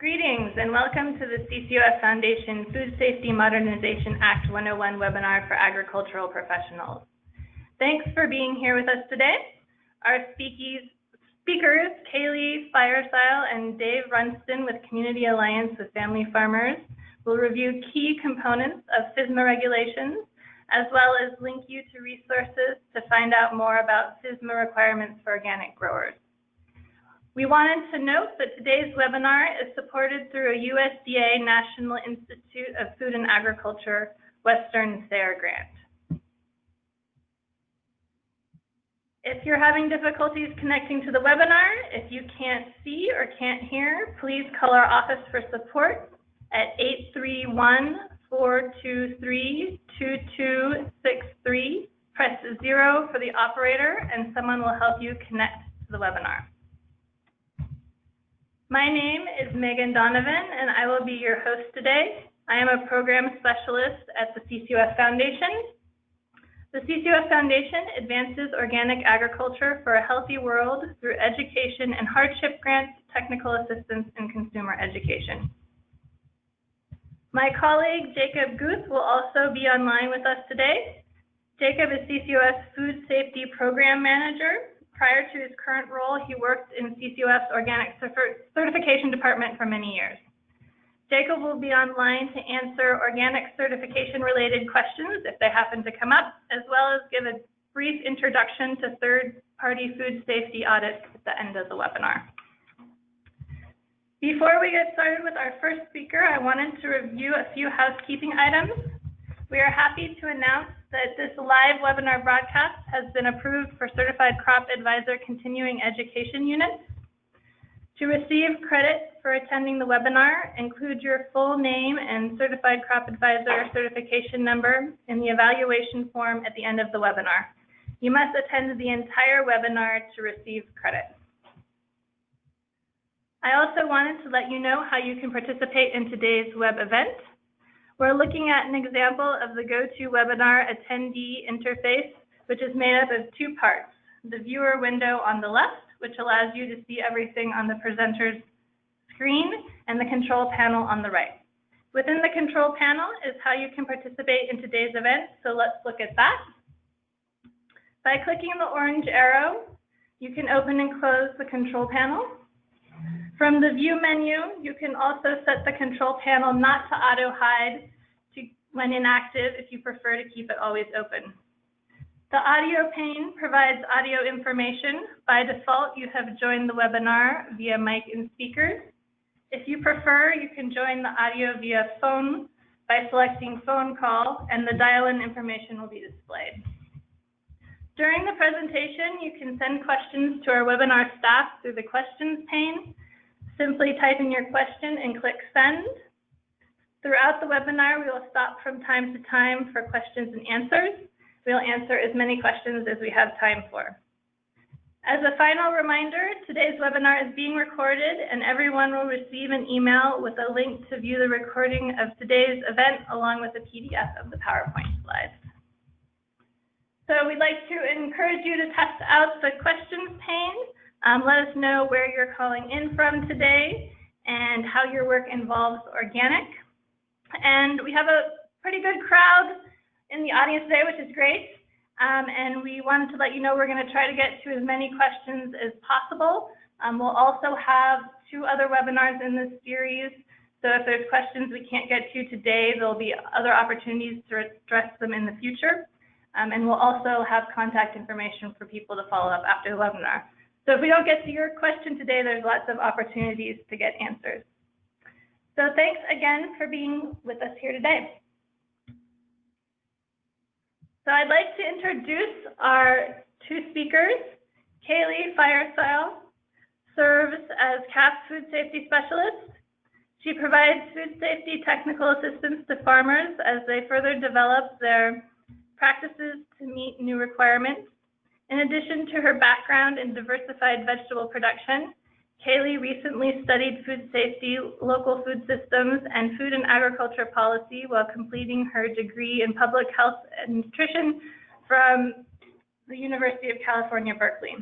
Greetings and welcome to the CCOF Foundation Food Safety Modernization Act 101 webinar for agricultural professionals. Thanks for being here with us today. Our speakers, Kaylee Firesile and Dave Runston with Community Alliance with Family Farmers, will review key components of FSMA regulations, as well as link you to resources to find out more about FSMA requirements for organic growers. We wanted to note that today's webinar is supported through a USDA National Institute of Food and Agriculture Western SARE grant. If you're having difficulties connecting to the webinar, if you can't see or can't hear, please call our office for support at 831-423-2263. Press 0 for the operator and someone will help you connect to the webinar. My name is Megan Donovan and I will be your host today. I am a program specialist at the CCOF Foundation. The CCOF Foundation advances organic agriculture for a healthy world through education and hardship grants, technical assistance, and consumer education. My colleague, Jacob Guth, will also be online with us today. Jacob is CCOF's Food Safety Program Manager. Prior to his current role, he worked in CCOF's Organic Certification Department for many years. Jacob will be online to answer organic certification-related questions if they happen to come up, as well as give a brief introduction to third-party food safety audits at the end of the webinar. Before we get started with our first speaker, I wanted to review a few housekeeping items. We are happy to announce that this live webinar broadcast has been approved for Certified Crop Advisor Continuing Education Units. To receive credit for attending the webinar, include your full name and Certified Crop Advisor certification number in the evaluation form at the end of the webinar. You must attend the entire webinar to receive credit. I also wanted to let you know how you can participate in today's web event. We're looking at an example of the GoToWebinar Attendee Interface, which is made up of two parts: the viewer window on the left, which allows you to see everything on the presenter's screen, and the control panel on the right. Within the control panel is how you can participate in today's event, so let's look at that. By clicking the orange arrow, you can open and close the control panel. From the View menu, you can also set the control panel not to auto-hide when inactive if you prefer to keep it always open. The audio pane provides audio information. By default, you have joined the webinar via mic and speakers. If you prefer, you can join the audio via phone by selecting phone call, and the dial-in information will be displayed. During the presentation, you can send questions to our webinar staff through the questions pane. Simply type in your question and click send. Throughout the webinar, we will stop from time to time for questions and answers. We'll answer as many questions as we have time for. As a final reminder, today's webinar is being recorded and everyone will receive an email with a link to view the recording of today's event along with a PDF of the PowerPoint slides. So we'd like to encourage you to test out the questions pane. Let us know where you're calling in from today and how your work involves organic. And we have a pretty good crowd in the audience today, which is great. And we wanted to let you know we're going to try to get to as many questions as possible. We'll also have 2 other webinars in this series. So if there's questions we can't get to today, there'll be other opportunities to address them in the future. And we'll also have contact information for people to follow up after the webinar. So if we don't get to your question today, there's lots of opportunities to get answers. So thanks again for being with us here today. So I'd like to introduce our 2 speakers. Kaylee Firesile serves as CAFF Food Safety Specialist. She provides food safety technical assistance to farmers as they further develop their practices to meet new requirements. In addition to her background in diversified vegetable production, Kaylee recently studied food safety, local food systems, and food and agriculture policy while completing her degree in public health and nutrition from the University of California, Berkeley.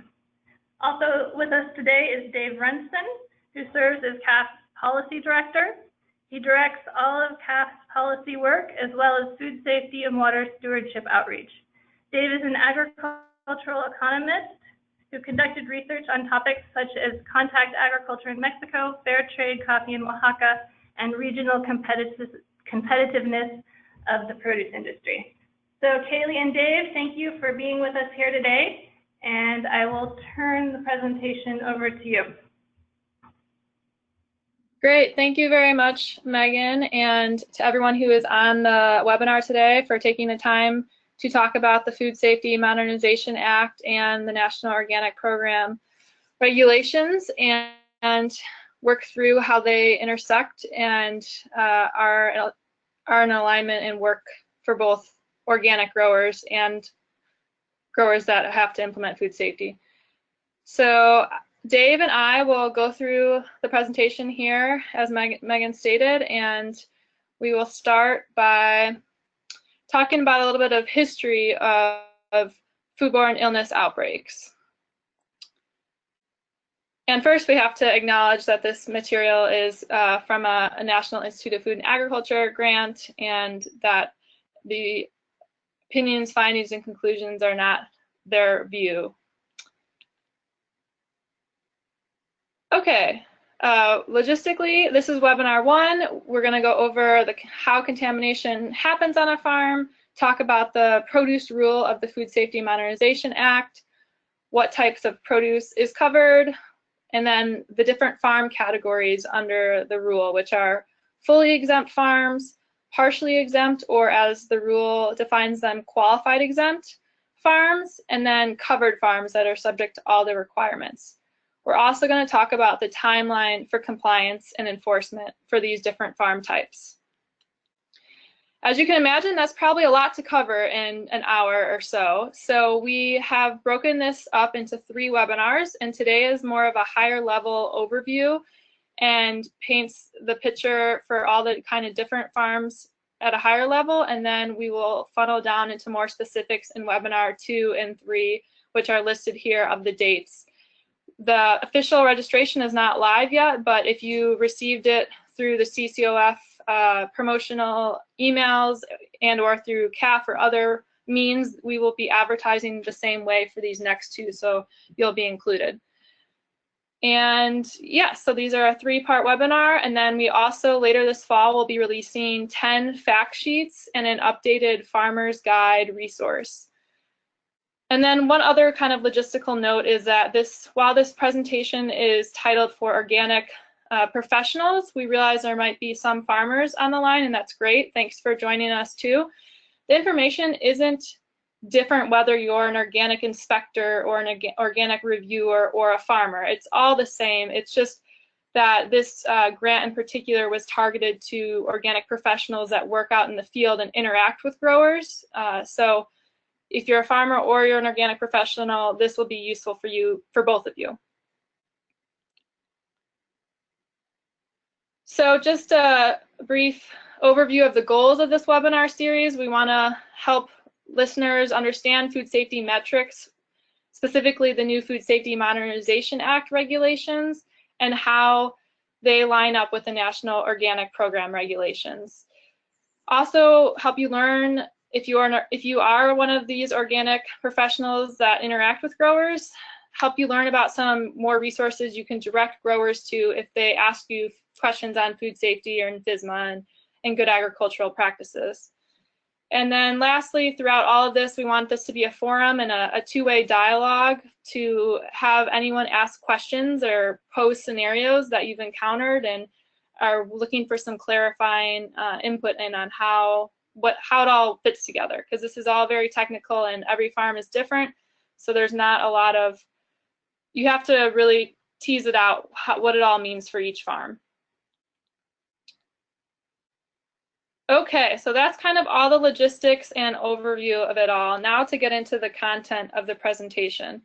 Also with us today is Dave Runston, who serves as CAFF's Policy Director. He directs all of CAFF's policy work as well as food safety and water stewardship outreach. Dave is an agricultural economist who conducted research on topics such as contact agriculture in Mexico, fair trade coffee in Oaxaca, and regional competitiveness of the produce industry. So Kaylee and Dave, thank you for being with us here today, and I will turn the presentation over to you. Great, thank you very much, Megan, and to everyone who is on the webinar today for taking the time to talk about the Food Safety Modernization Act and the National Organic Program regulations and work through how they intersect and are in alignment and work for both organic growers and growers that have to implement food safety. So Dave and I will go through the presentation here, as Megan stated, and we will start by talking about a little bit of history of foodborne illness outbreaks. And first, we have to acknowledge that this material is from a National Institute of Food and Agriculture grant, and that the opinions, findings, and conclusions are not their view. Okay, logistically, this is webinar 1. We're going to go over how contamination happens on a farm, talk about the produce rule of the Food Safety Modernization Act, what types of produce is covered, and then the different farm categories under the rule, which are fully exempt farms, partially exempt, or as the rule defines them, qualified exempt farms, and then covered farms that are subject to all the requirements. We're also going to talk about the timeline for compliance and enforcement for these different farm types. As you can imagine, that's probably a lot to cover in an hour or so. So we have broken this up into 3 webinars, and today is more of a higher level overview and paints the picture for all the kind of different farms at a higher level, and then we will funnel down into more specifics in webinar 2 and 3, which are listed here of the dates. The official registration is not live yet, but if you received it through the CCOF promotional emails and or through CAFF or other means, we will be advertising the same way for these next 2, so you'll be included. And yeah, so these are a 3-part webinar, and then we also later this fall will be releasing 10 fact sheets and an updated farmer's guide resource. And then one other kind of logistical note is that while this presentation is titled for organic professionals, we realize there might be some farmers on the line, and that's great. Thanks for joining us too. The information isn't different whether you're an organic inspector or an organic reviewer or a farmer. It's all the same. It's just that this grant in particular was targeted to organic professionals that work out in the field and interact with growers. So if you're a farmer or you're an organic professional, this will be useful for you, for both of you. So just a brief overview of the goals of this webinar series. We want to help listeners understand food safety metrics, specifically the new Food Safety Modernization Act regulations, and how they line up with the National Organic Program regulations. Also help you learn, if you are one of these organic professionals that interact with growers, help you learn about some more resources you can direct growers to if they ask you questions on food safety or FSMA and good agricultural practices. And then lastly, throughout all of this, we want this to be a forum and a two-way dialogue to have anyone ask questions or pose scenarios that you've encountered and are looking for some clarifying input in on how it all fits together, because this is all very technical and every farm is different. So there's not a lot of, you have to really tease it out what it all means for each farm. Okay, so that's kind of all the logistics and overview of it all. Now to get into the content of the presentation.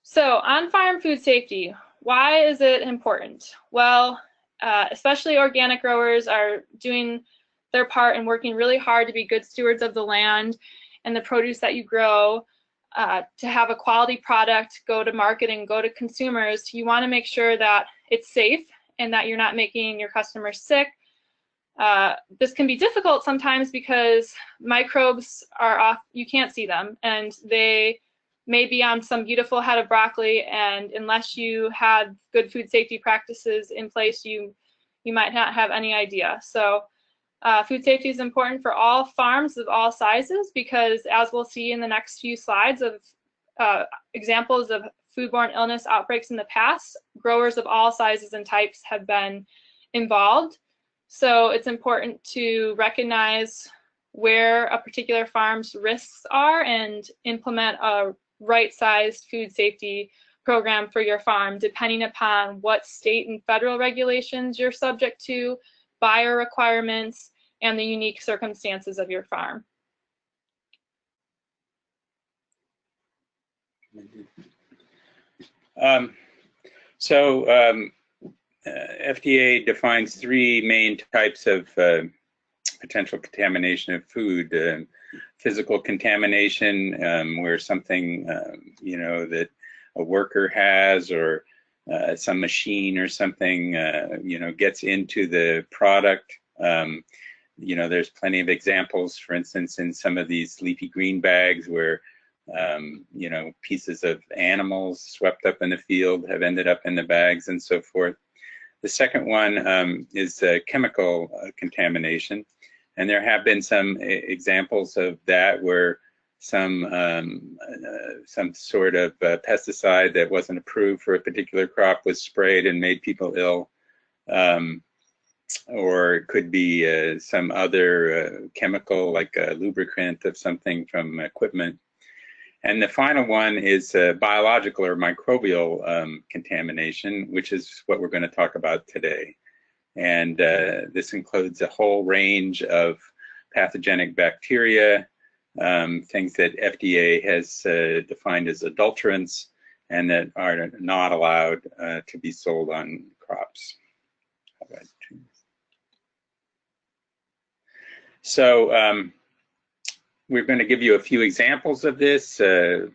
So on-farm food safety, why is it important? Well, especially organic growers are doing their part and working really hard to be good stewards of the land and the produce that you grow, to have a quality product go to market and go to consumers. You want to make sure that it's safe and that you're not making your customers sick. This can be difficult sometimes because microbes are off, you can't see them, and they may be on some beautiful head of broccoli, and unless you had good food safety practices in place, you might not have any idea. So food safety is important for all farms of all sizes because, as we'll see in the next few slides of examples of foodborne illness outbreaks in the past, growers of all sizes and types have been involved. So it's important to recognize where a particular farm's risks are and implement a right-sized food safety program for your farm, depending upon what state and federal regulations you're subject to, buyer requirements, and the unique circumstances of your farm. FDA defines three main types of potential contamination of food. Physical contamination, where something that a worker has, or some machine or something gets into the product. There's plenty of examples, for instance, in some of these leafy green bags where pieces of animals swept up in the field have ended up in the bags and so forth. The second one is chemical contamination, and there have been some examples of that where some sort of pesticide that wasn't approved for a particular crop was sprayed and made people ill, or it could be some other chemical like a lubricant of something from equipment. And the final one is biological or microbial contamination, which is what we're going to talk about today. And this includes a whole range of pathogenic bacteria, things that FDA has defined as adulterants and that are not allowed to be sold on crops. So we're going to give you a few examples of this.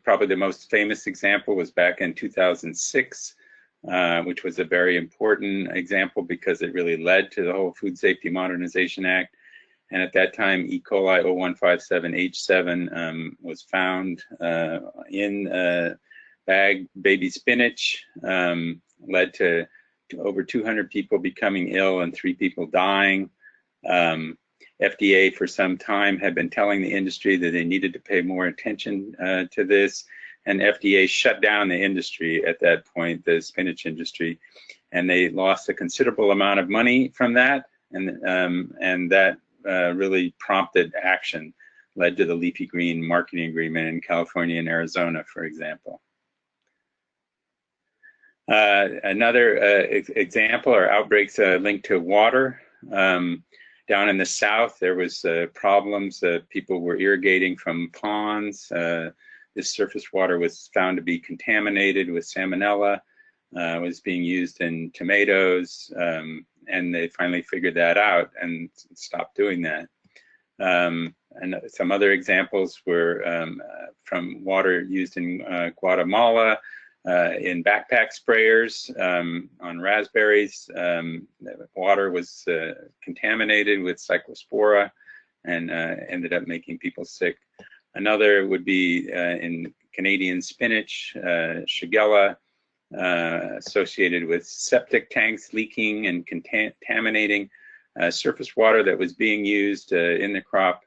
Probably the most famous example was back in 2006, which was a very important example because it really led to the whole Food Safety Modernization Act. And at that time, E. coli 0157H7 was found in bagged baby spinach, led to over 200 people becoming ill and 3 people dying. FDA for some time had been telling the industry that they needed to pay more attention to this, and FDA shut down the industry at that point, the spinach industry, and they lost a considerable amount of money from that, and that really prompted action, led to the leafy green marketing agreement in California and Arizona, for example. Another example are outbreaks linked to water. Down in the south, there was problems. People were irrigating from ponds. This surface water was found to be contaminated with salmonella. Was being used in tomatoes, and they finally figured that out and stopped doing that. And some other examples were from water used in Guatemala, in backpack sprayers on raspberries. The water was contaminated with cyclospora and ended up making people sick. Another would be in Canadian spinach, Shigella, associated with septic tanks leaking and contaminating surface water that was being used in the crop.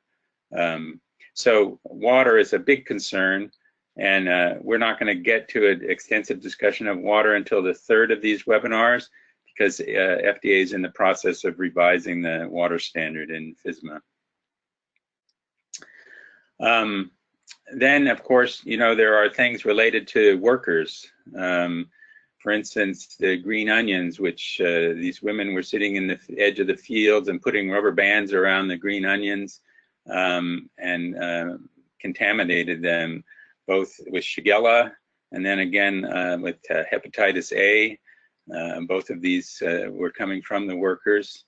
So water is a big concern. And we're not going to get to an extensive discussion of water until the third of these webinars because FDA is in the process of revising the water standard in FSMA. Then, of course, there are things related to workers. For instance, the green onions, which these women were sitting in the edge of the fields and putting rubber bands around the green onions and contaminated them, both with Shigella and then again with hepatitis A. Both of these were coming from the workers.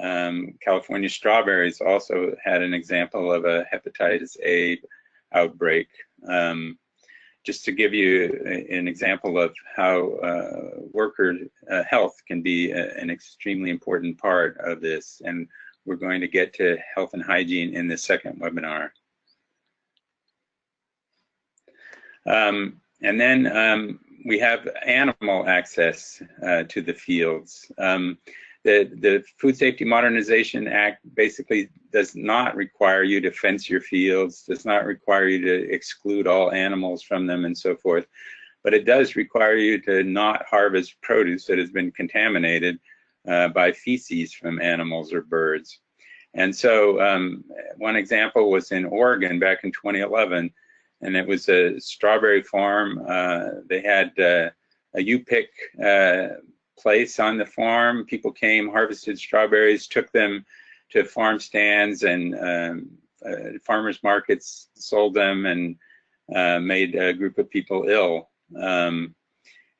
California strawberries also had an example of a hepatitis A outbreak. just to give you an example of how worker health can be an extremely important part of this. And we're going to get to health and hygiene in the second webinar. And then we have animal access to the fields. The Food Safety Modernization Act basically does not require you to fence your fields, does not require you to exclude all animals from them and so forth, but it does require you to not harvest produce that has been contaminated by feces from animals or birds. And so one example was in Oregon back in 2011, and it was a strawberry farm. They had a U-pick place on the farm. People came, harvested strawberries, took them to farm stands and farmers markets, sold them, and made a group of people ill. And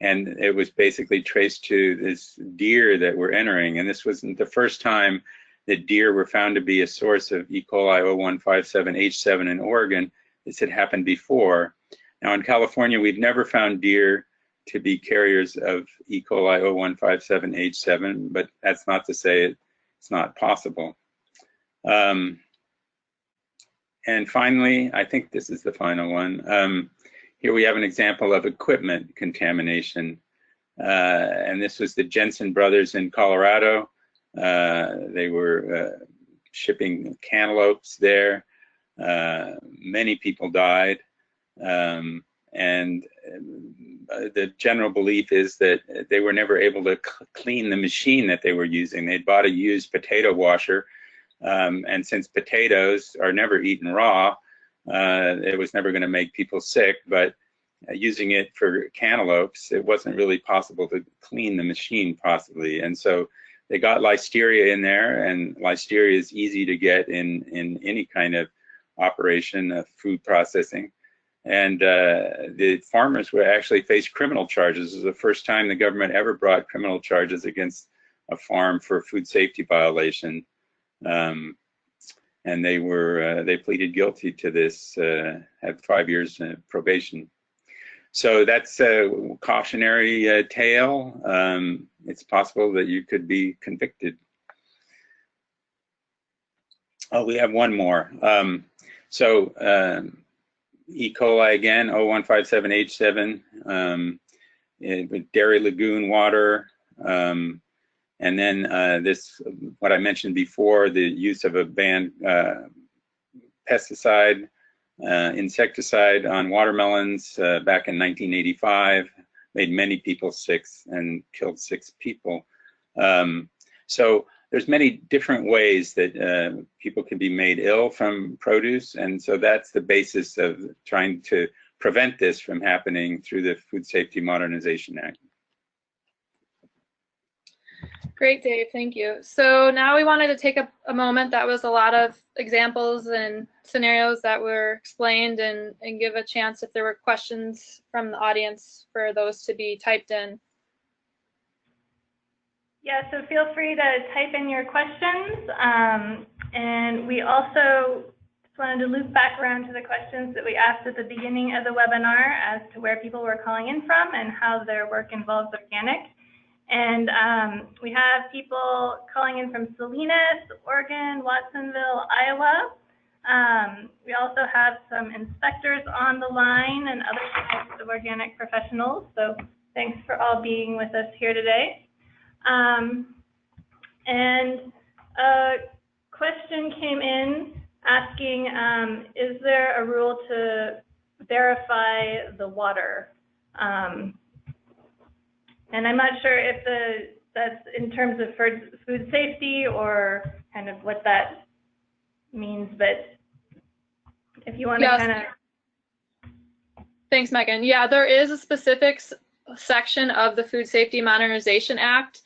it was basically traced to this deer that were entering. And this wasn't the first time that deer were found to be a source of E. coli 0157H7 in Oregon. This had happened before. Now in California, we've never found deer to be carriers of E. coli 0157H7, but that's not to say it's not possible. And finally, I think this is the final one. Here we have an example of equipment contamination. And this was the Jensen brothers in Colorado. They were shipping cantaloupes there. Many people died. And the general belief is that they were never able to clean the machine that they were using. They'd bought a used potato washer, and since potatoes are never eaten raw, it was never going to make people sick, but using it for cantaloupes, it wasn't really possible to clean the machine possibly. And so they got listeria in there, and listeria is easy to get in any kind of operation of food processing. And the farmers would actually face criminal charges. It was the first time the government ever brought criminal charges against a farm for food safety violation. And they pleaded guilty to this, had 5 years probation. So that's a cautionary tale. It's possible that you could be convicted. Oh, we have one more. E. coli again, 0157H7, with dairy lagoon water, and then this, what I mentioned before, the use of a banned pesticide, insecticide on watermelons back in 1985, made many people sick and killed 6 people. So there's many different ways that people can be made ill from produce, and so that's the basis of trying to prevent this from happening through the Food Safety Modernization Act. Great, Dave, thank you. So now we wanted to take a moment. That was a lot of examples and scenarios that were explained, and give a chance if there were questions from the audience for those to be typed in. Yeah, so feel free to type in your questions. And we also just wanted to loop back around to the questions that we asked at the beginning of the webinar as to where people were calling in from and how their work involves organic. And we have people calling in from Salinas, Oregon, Watsonville, Iowa. We also have some inspectors on the line and other types of organic professionals. So thanks for all being with us here today. And a question came in asking, is there a rule to verify the water? And I'm not sure if that's in terms of food safety or kind of what that means, but if you want to kind of. Thanks, Megan. Yeah, there is a specific section of the Food Safety Modernization Act,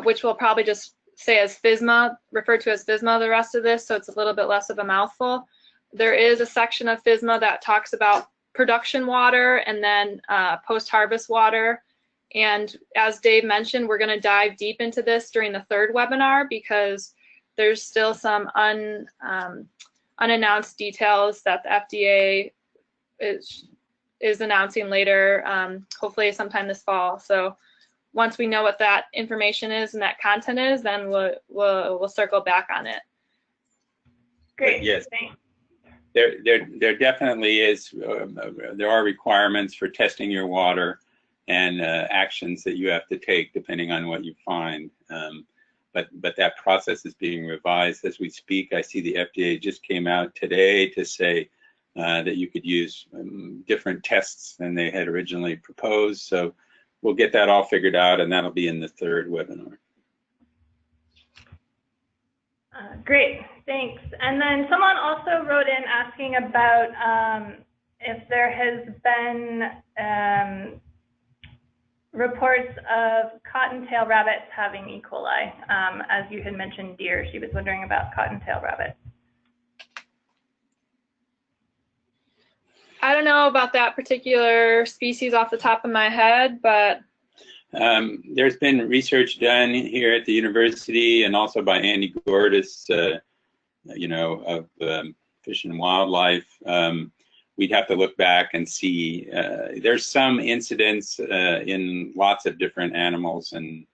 which we'll probably just say as FSMA, referred to as FSMA the rest of this, so it's a little bit less of a mouthful. There is a section of FSMA that talks about production water and then post-harvest water. And as Dave mentioned, we're going to dive deep into this during the 3rd webinar because there's still some unannounced details that the FDA is is announcing later, hopefully sometime this fall. So once we know what that information is and that content is, then we'll circle back on it. Great. Yes. Thanks. There definitely is. There are requirements for testing your water and actions that you have to take depending on what you find. But that process is being revised as we speak. I see the FDA just came out today to say that you could use different tests than they had originally proposed. So we'll get that all figured out, and that'll be in the third webinar. Great, thanks. And then someone also wrote in asking about if there has been reports of cottontail rabbits having E. coli. As you had mentioned deer, she was wondering about cottontail rabbits. I don't know about that particular species off the top of my head, but there's been research done here at the university and also by Andy Gordis, you know, of Fish and Wildlife. We'd have to look back and see. There's some incidents in lots of different animals and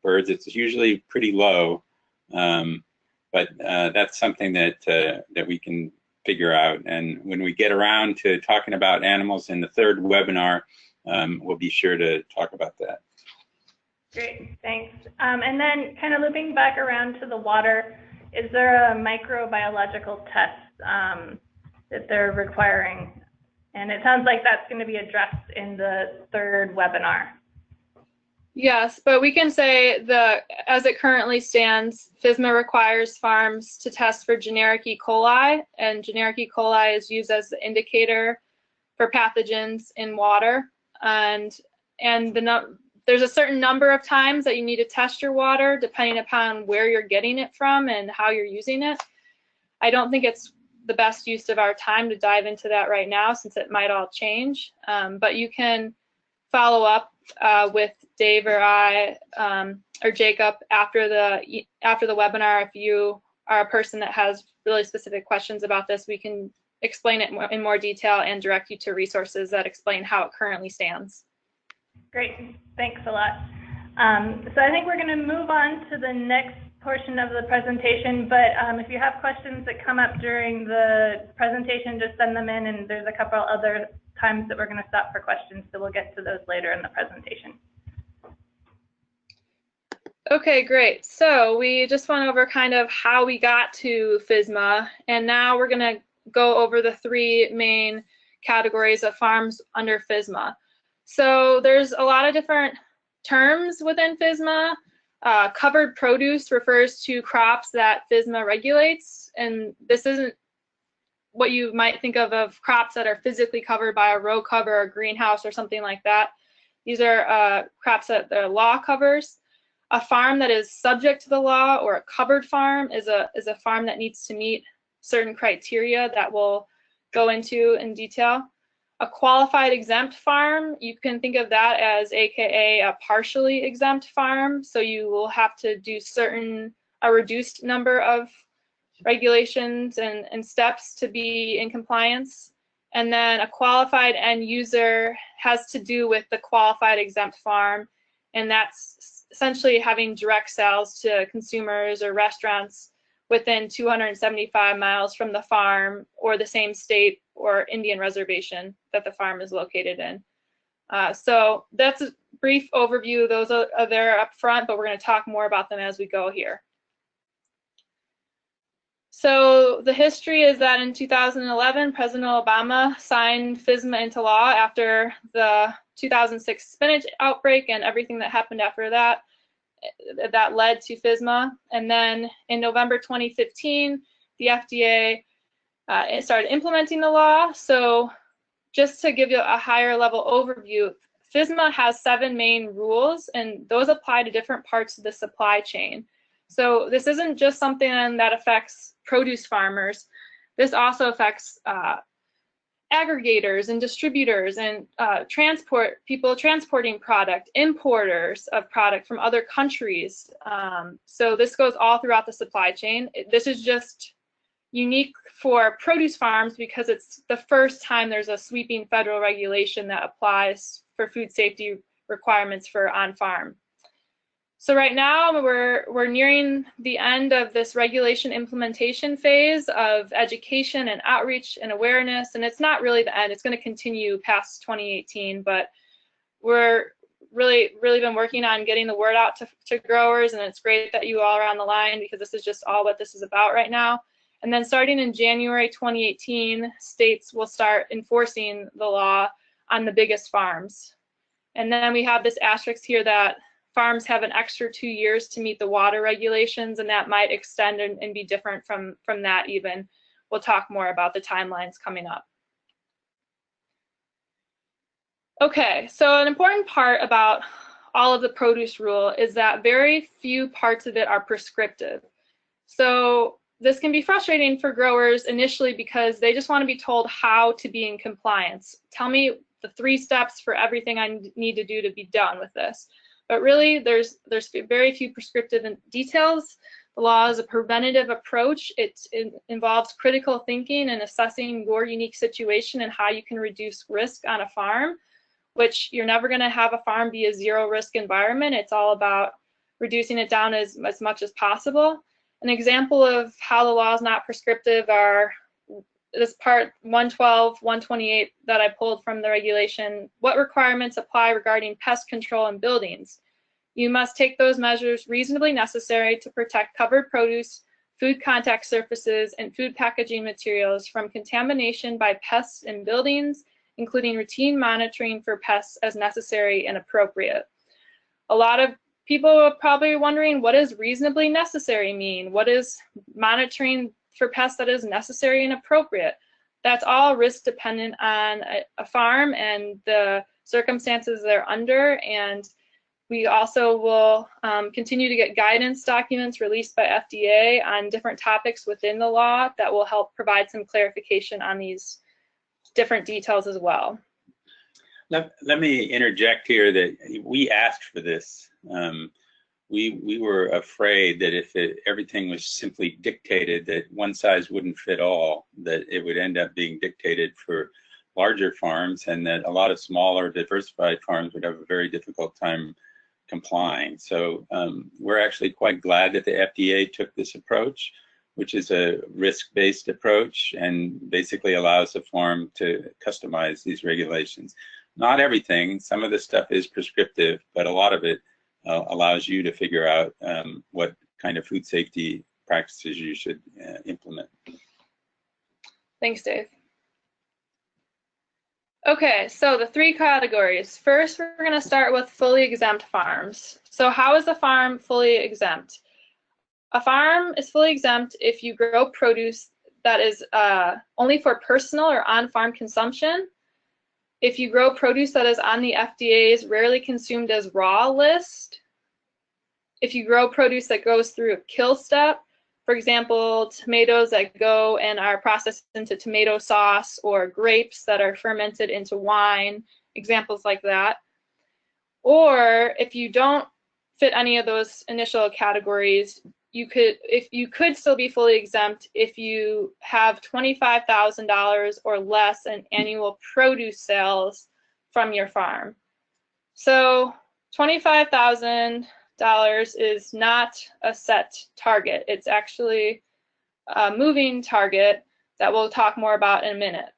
birds. It's usually pretty low, but that's something that we can figure out. And when we get around to talking about animals in the third webinar, we'll be sure to talk about that. Great, thanks. And then kind of looping back around to the water, is there a microbiological test that they're requiring? And it sounds like that's going to be addressed in the third webinar. yes, but we can say as it currently stands, FSMA requires farms to test for generic E. coli, and generic E. coli is used as the indicator for pathogens in water. And there's a certain number of times that you need to test your water depending upon where you're getting it from and how you're using it. I don't think it's the best use of our time to dive into that right now since it might all change, but you can follow up with Dave or I or Jacob after the webinar. If you are a person that has really specific questions about this, we can explain it in more detail and direct you to resources that explain how it currently stands. Great, thanks a lot. So I think we're going to move on to the next portion of the presentation, but if you have questions that come up during the presentation, just send them in, and there's a couple other times that we're going to stop for questions, so we'll get to those later in the presentation. Okay, great. So we just went over kind of how we got to FSMA, and now we're going to go over the three main categories of farms under FSMA. So there's a lot of different terms within FSMA. Covered produce refers to crops that FSMA regulates, and this isn't what you might think of crops that are physically covered by a row cover or greenhouse or something like that. These are crops that the law covers. A farm that is subject to the law, or a covered farm, is a farm that needs to meet certain criteria that we'll go into in detail. A qualified exempt farm, you can think of that as AKA a partially exempt farm. So you will have to do a reduced number of regulations and steps to be in compliance. And then a qualified end user has to do with the qualified exempt farm, and that's essentially having direct sales to consumers or restaurants within 275 miles from the farm or the same state or Indian reservation that the farm is located in. So that's a brief overview. Those are there up front, but we're going to talk more about them as we go here. So the history is that in 2011, President Obama signed FSMA into law after the 2006 spinach outbreak and everything that happened after that. That led to FSMA. And then in November 2015, the FDA started implementing the law. So just to give you a higher level overview, FSMA has 7 main rules, and those apply to different parts of the supply chain. So this isn't just something that affects produce farmers. This also affects aggregators and distributors and people transporting product, importers of product from other countries. So this goes all throughout the supply chain. This is just unique for produce farms because it's the first time there's a sweeping federal regulation that applies for food safety requirements for on-farm. So right now we're nearing the end of this regulation implementation phase of education and outreach and awareness, and it's not really the end. It's going to continue past 2018, but we're really been working on getting the word out to growers, and it's great that you all are on the line because this is just all what this is about right now. And then starting in January 2018, states will start enforcing the law on the biggest farms. And then we have this asterisk here that farms have an extra 2 years to meet the water regulations, and that might extend and be different from that even. We'll talk more about the timelines coming up. Okay, so an important part about all of the produce rule is that very few parts of it are prescriptive. So this can be frustrating for growers initially because they just want to be told how to be in compliance. Tell me the 3 steps for everything I need to do to be done with this. But really, there's very few prescriptive details. The law is a preventative approach. It involves critical thinking and assessing your unique situation and how you can reduce risk on a farm, which you're never going to have a farm be a zero risk environment. It's all about reducing it down as much as possible. An example of how the law is not prescriptive are this part 112, 128 that I pulled from the regulation. What requirements apply regarding pest control in buildings? You must take those measures reasonably necessary to protect covered produce, food contact surfaces, and food packaging materials from contamination by pests in buildings, including routine monitoring for pests as necessary and appropriate. A lot of people are probably wondering, what does reasonably necessary mean? What is monitoring for pests that is necessary and appropriate? That's all risk dependent on a farm and the circumstances they're under. And we also will continue to get guidance documents released by FDA on different topics within the law that will help provide some clarification on these different details as well. Let me interject here that we asked for this. We were afraid that if everything was simply dictated, that one size wouldn't fit all, that it would end up being dictated for larger farms, and that a lot of smaller diversified farms would have a very difficult time complying. So we're actually quite glad that the FDA took this approach, which is a risk-based approach and basically allows the farm to customize these regulations. Not everything, some of the stuff is prescriptive, but a lot of it allows you to figure out what kind of food safety practices you should implement. Thanks, Dave. Okay, so the 3 categories. First, we're going to start with fully exempt farms. So how is a farm fully exempt? A farm is fully exempt if you grow produce that is only for personal or on-farm consumption, if you grow produce that is on the FDA's rarely consumed as raw list, if you grow produce that goes through a kill step, for example, tomatoes that go and are processed into tomato sauce, or grapes that are fermented into wine, examples like that. Or if you don't fit any of those initial categories, you could still be fully exempt if you have $25,000 or less in annual produce sales from your farm. So $25,000 is not a set target. It's actually a moving target that we'll talk more about in a minute.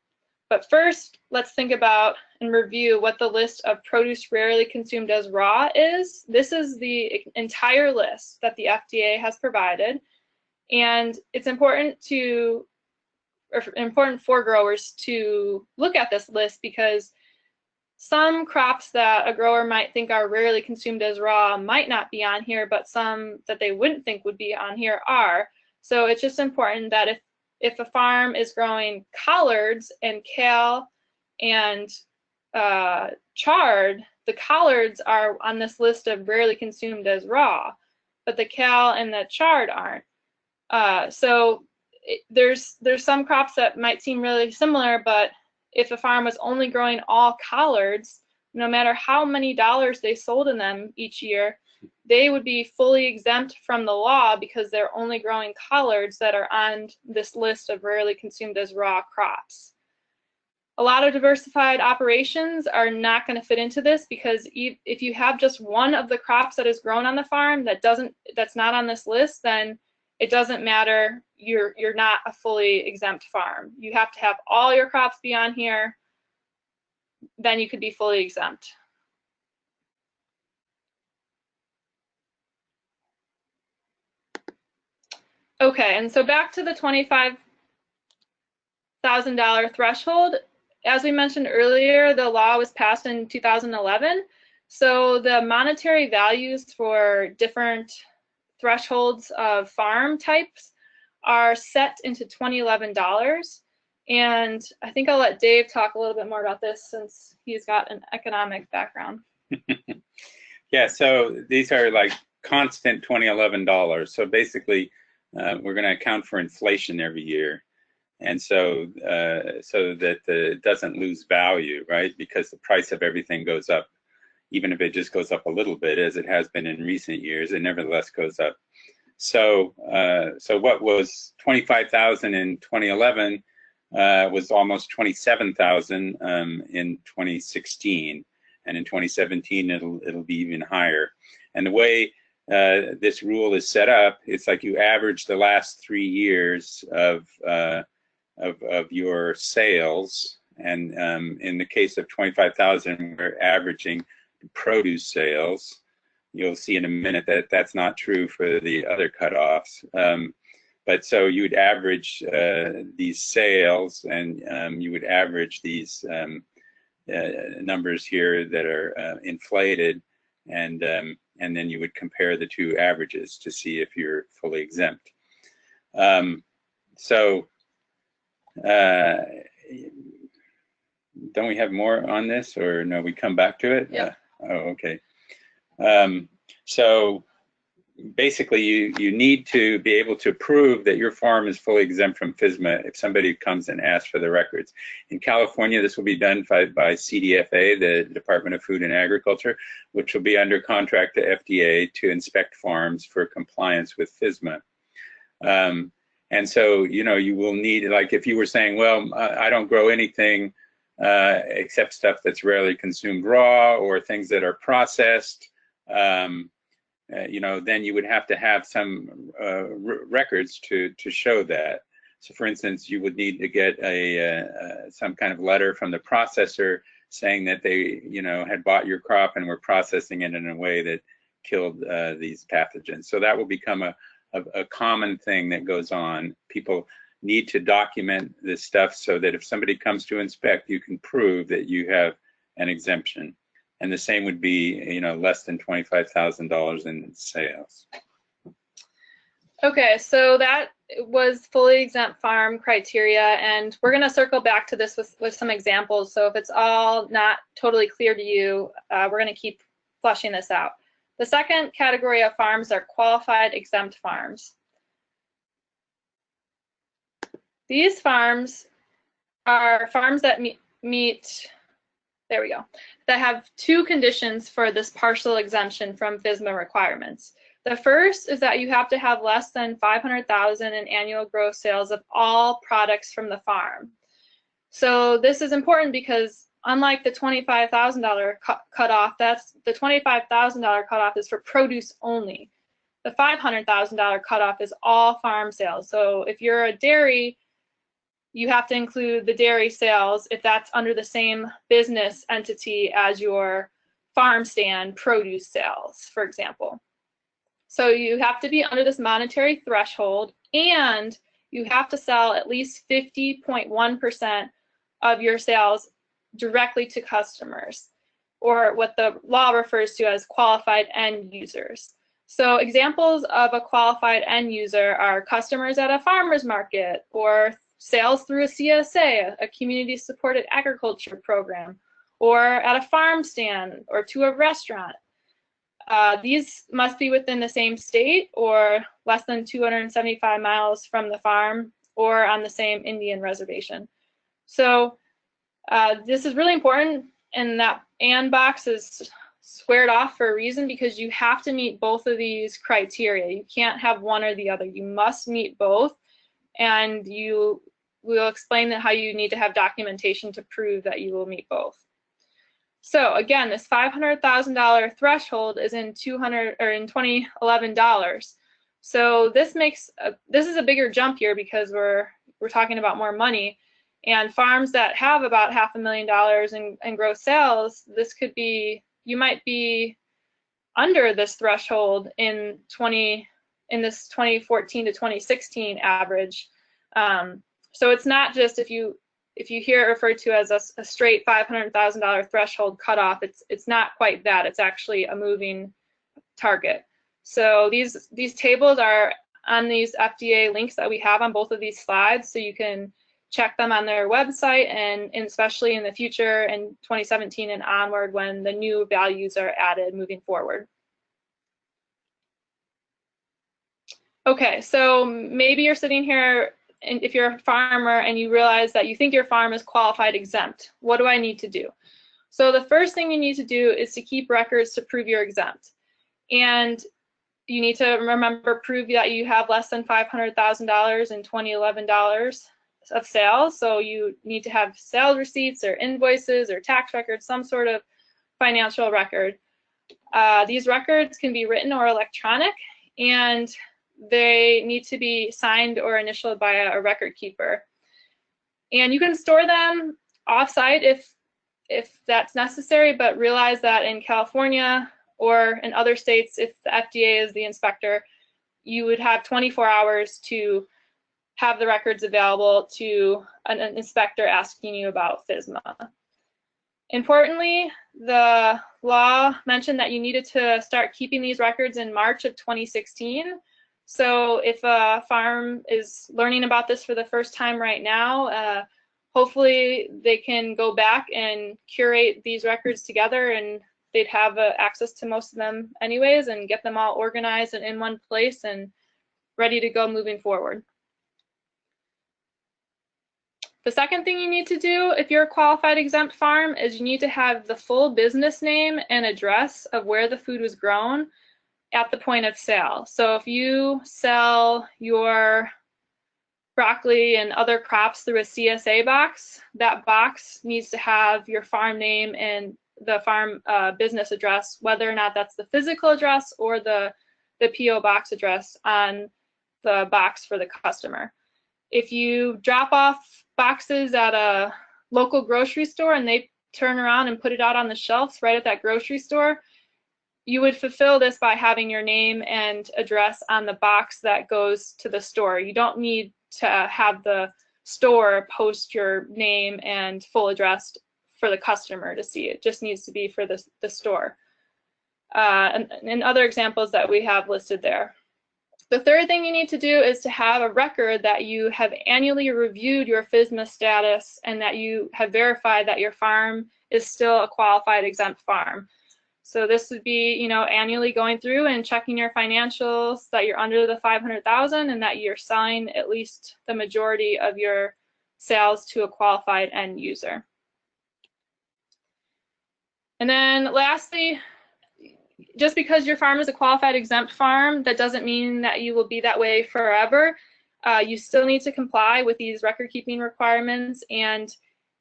But first, let's think about and review what the list of produce rarely consumed as raw is. This is the entire list that the FDA has provided, and it's important for growers to look at this list because some crops that a grower might think are rarely consumed as raw might not be on here, but some that they wouldn't think would be on here are. So it's just important that if a farm is growing collards and kale and chard, the collards are on this list of rarely consumed as raw, but the kale and the chard aren't. So there's some crops that might seem really similar, but if a farm was only growing all collards, no matter how many dollars they sold in them each year, they would be fully exempt from the law because they're only growing collards that are on this list of rarely consumed as raw crops. A lot of diversified operations are not going to fit into this because if you have just one of the crops that is grown on the farm that's not on this list, then it doesn't matter. You're not a fully exempt farm. You have to have all your crops be on here, then you could be fully exempt. Okay, and so back to the $25,000 threshold. As we mentioned earlier, the law was passed in 2011. So the monetary values for different thresholds of farm types are set into $2011. And I think I'll let Dave talk a little bit more about this since he's got an economic background. Yeah, so these are like constant $2011. So basically, we're going to account for inflation every year. And so so that it doesn't lose value, right? Because the price of everything goes up, even if it just goes up a little bit, as it has been in recent years, it nevertheless goes up. So so what was 25,000 in 2011 was almost 27,000 in 2016, and in 2017 it'll be even higher. And the way this rule is set up, it's like you average the last 3 years of your sales, and in the case of 25,000, we're averaging produce sales. You'll see in a minute that that's not true for the other cutoffs. But so you would average these sales, and you would average these numbers here that are inflated, and then you would compare the two averages to see if you're fully exempt. So don't we have more on this, or no, we come back to it? Yeah. Oh, okay. So basically you need to be able to prove that your farm is fully exempt from FSMA if somebody comes and asks for the records. In California, this will be done by CDFA, the Department of Food and Agriculture, which will be under contract to FDA to inspect farms for compliance with FSMA. And so, you know, you will need, like if you were saying, well, I don't grow anything except stuff that's rarely consumed raw or things that are processed, you know, then you would have to have some records to show that. So for instance, you would need to get some kind of letter from the processor saying that they, you know, had bought your crop and were processing it in a way that killed these pathogens. So that will become a common thing that goes on. People need to document this stuff so that if somebody comes to inspect, you can prove that you have an exemption. And the same would be, you know, less than $25,000 in sales. Okay, so that was fully exempt farm criteria, and we're going to circle back to this with some examples. So if it's all not totally clear to you, we're going to keep fleshing this out. The second category of farms are qualified exempt farms. These farms are farms that meet, there we go, that have two conditions for this partial exemption from FSMA requirements. The first is that you have to have less than $500,000 in annual gross sales of all products from the farm. So this is important because unlike the $25,000 cutoff, the $25,000 cutoff is for produce only. The $500,000 cutoff is all farm sales. So if you're a dairy, you have to include the dairy sales if that's under the same business entity as your farm stand produce sales, for example. So you have to be under this monetary threshold, and you have to sell at least 50.1% of your sales directly to customers, or what the law refers to as qualified end users. So examples of a qualified end user are customers at a farmer's market, or sales through a CSA, a community supported agriculture program, or at a farm stand or to a restaurant. These must be within the same state or less than 275 miles from the farm or on the same Indian reservation. So this is really important, and that "and" box is squared off for a reason, because you have to meet both of these criteria. You can't have one or the other. You must meet both, and we'll explain that how you need to have documentation to prove that you will meet both. So again, this $500,000 threshold is in in 2011 dollars. So this is a bigger jump here because we're talking about more money. And farms that have about $500,000 in gross sales, you might be under this threshold in this 2014 to 2016 average. So it's not just if you hear it referred to as a straight $500,000 threshold cutoff, it's not quite that. It's actually a moving target. So these tables are on these FDA links that we have on both of these slides, so you can check them on their website, and especially in the future in 2017 and onward when the new values are added moving forward. Okay, so maybe you're sitting here, and if you're a farmer and you realize that you think your farm is qualified exempt, what do I need to do? So the first thing you need to do is to keep records to prove you're exempt. And you need to prove that you have less than $500,000 in 2011 dollars of sales. So you need to have sales receipts or invoices or tax records, some sort of financial record. These records can be written or electronic, and they need to be signed or initialed by a record keeper. And you can store them off-site if that's necessary, but realize that in California or in other states, if the FDA is the inspector, you would have 24 hours to have the records available to an inspector asking you about FSMA. Importantly, the law mentioned that you needed to start keeping these records in March of 2016. So if a farm is learning about this for the first time right now, hopefully they can go back and curate these records together, and they'd have access to most of them anyways, and get them all organized and in one place and ready to go moving forward. The second thing you need to do if you're a qualified exempt farm is you need to have the full business name and address of where the food was grown at the point of sale. So if you sell your broccoli and other crops through a CSA box, that box needs to have your farm name and the farm business address, whether or not that's the physical address or the PO box address on the box for the customer. If you drop off boxes at a local grocery store and they turn around and put it out on the shelves right at that grocery store, you would fulfill this by having your name and address on the box that goes to the store. You don't need to have the store post your name and full address for the customer to see. It just needs to be for the store. And other examples that we have listed there. The third thing you need to do is to have a record that you have annually reviewed your FSMA status and that you have verified that your farm is still a qualified exempt farm. So this would be, annually going through and checking your financials that you're under the 500,000 and that you're selling at least the majority of your sales to a qualified end user. And then lastly, just because your farm is a qualified exempt farm, that doesn't mean that you will be that way forever. You still need to comply with these record keeping requirements. And